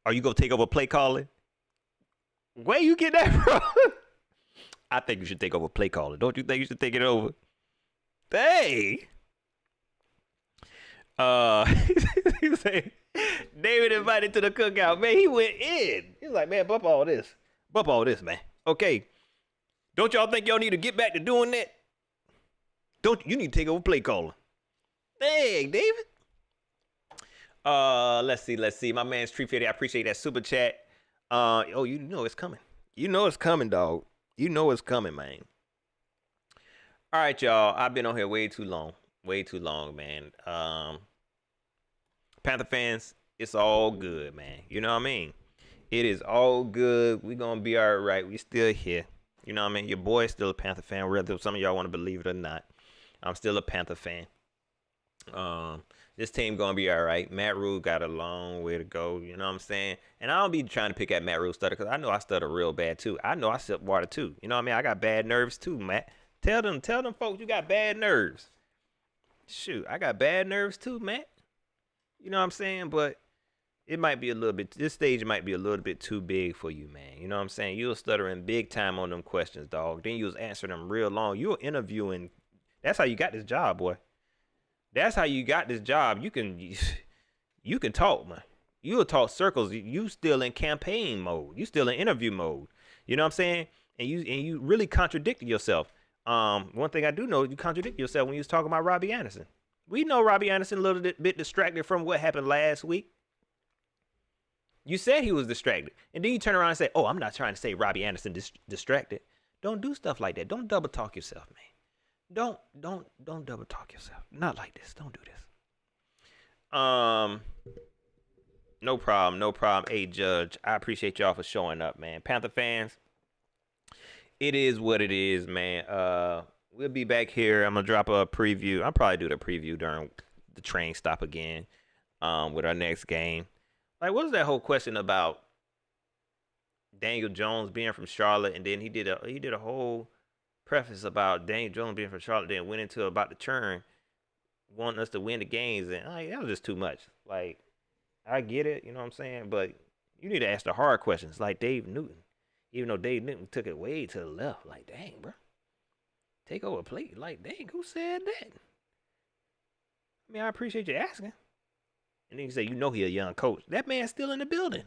Speaker 3: Are you gonna take over play calling? Where you get that from? I think you should take over play calling. Don't you think you should take it over? Dang. He say, David invited to the cookout. Man, he went in. He's like, man, bump all this, man. Okay. Don't y'all think y'all need to get back to doing that? You need to take over play calling? Dang, David. Let's see. My man's Tree Fitty. I appreciate that super chat. You know it's coming. You know it's coming, dog. You know it's coming, man. All right, y'all. I've been on here way too long, man. Panther fans, it's all good, man. You know what I mean? It is all good. We gonna be all right. We still here. You know what I mean? Your boy's still a Panther fan, whether some of y'all want to believe it or not. I'm still a Panther fan. This team gonna be all right. Matt Rhule got a long way to go. You know what I'm saying? And I don't be trying to pick at Matt Rhule stutter because I know I stutter real bad too. I know I sip water too. You know what I mean? I got bad nerves too, Matt. Tell them folks you got bad nerves. Shoot, I got bad nerves too, Matt. You know what I'm saying? But it might be a little bit. This stage might be a little bit too big for you, man. You know what I'm saying? You was stuttering big time on them questions, dog. Then you was answering them real long. You were interviewing. That's how you got this job, boy. That's how you got this job. You can talk, man. You'll talk circles. You still in campaign mode. You still in interview mode. You know what I'm saying? And you really contradicted yourself. One thing I do know, you contradict yourself when you was talking about Robbie Anderson. We know Robbie Anderson a little bit distracted from what happened last week. You said he was distracted. And then you turn around and say, oh, I'm not trying to say Robbie Anderson distracted. Don't do stuff like that. Don't double talk yourself, man. Don't double talk yourself. Not like this. Don't do this. No problem. Hey, Judge, I appreciate y'all for showing up, man. Panther fans, it is what it is, man. We'll be back here. I'm gonna drop a preview. I'll probably do the preview during the train stop again, with our next game. Like, what was that whole question about Daniel Jones being from Charlotte, and then he did a whole preface about Daniel Jones being from Charlotte, then went into about the churn, wanting us to win the games, and that was just too much. Like, I get it, you know what I'm saying, but you need to ask the hard questions, like Dave Newton. Even though Dave Newton took it way to the left, like, dang, bro, take over plate, like, dang, who said that? I mean, I appreciate you asking. And then you say, he a young coach. That man's still in the building.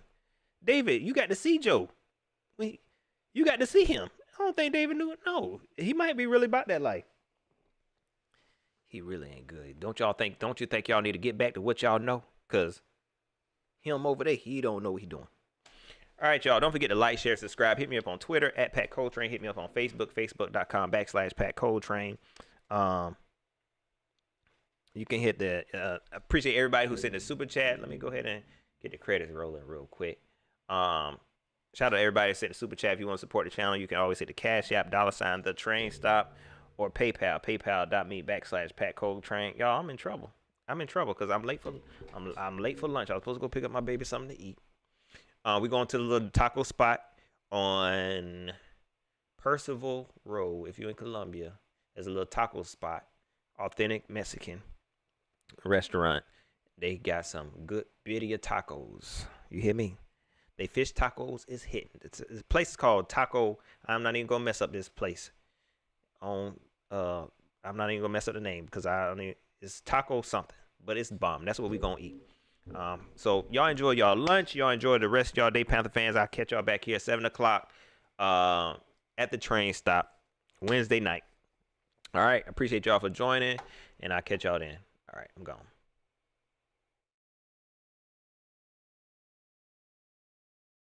Speaker 3: David, you got to see Joe. You got to see him. I don't think David Newton, no. He might be really about that life. He really ain't good. Don't you think y'all need to get back to what y'all know? Because him over there, he don't know what he doing. All right, y'all. Don't forget to like, share, subscribe. Hit me up on Twitter at Pat Coltrane. Hit me up on Facebook, facebook.com/Pat Coltrane. You can hit the, appreciate everybody who sent the super chat. Let me go ahead and get the credits rolling real quick. Shout out to everybody that sent the super chat. If you want to support the channel, you can always hit the Cash App, $, the train stop, or PayPal, paypal.me/Pat Coltrane. Y'all, I'm in trouble. Because I'm late for lunch. I was supposed to go pick up my baby something to eat. We're going to the little taco spot on Percival Road. If you're in Columbia, there's a little taco spot, authentic Mexican restaurant. They got some good birria tacos. You hear me? They fish tacos is hitting. This place is called Taco. I'm not even gonna mess up this place. I'm not even gonna mess up the name because it's taco something, but it's bomb. That's what we gonna eat. So y'all enjoy y'all lunch. Y'all enjoy the rest of y'all day, Panther fans. I'll catch y'all back here at 7:00 at the train stop Wednesday night. All right, appreciate y'all for joining, and I'll catch y'all then. All right, I'm gone.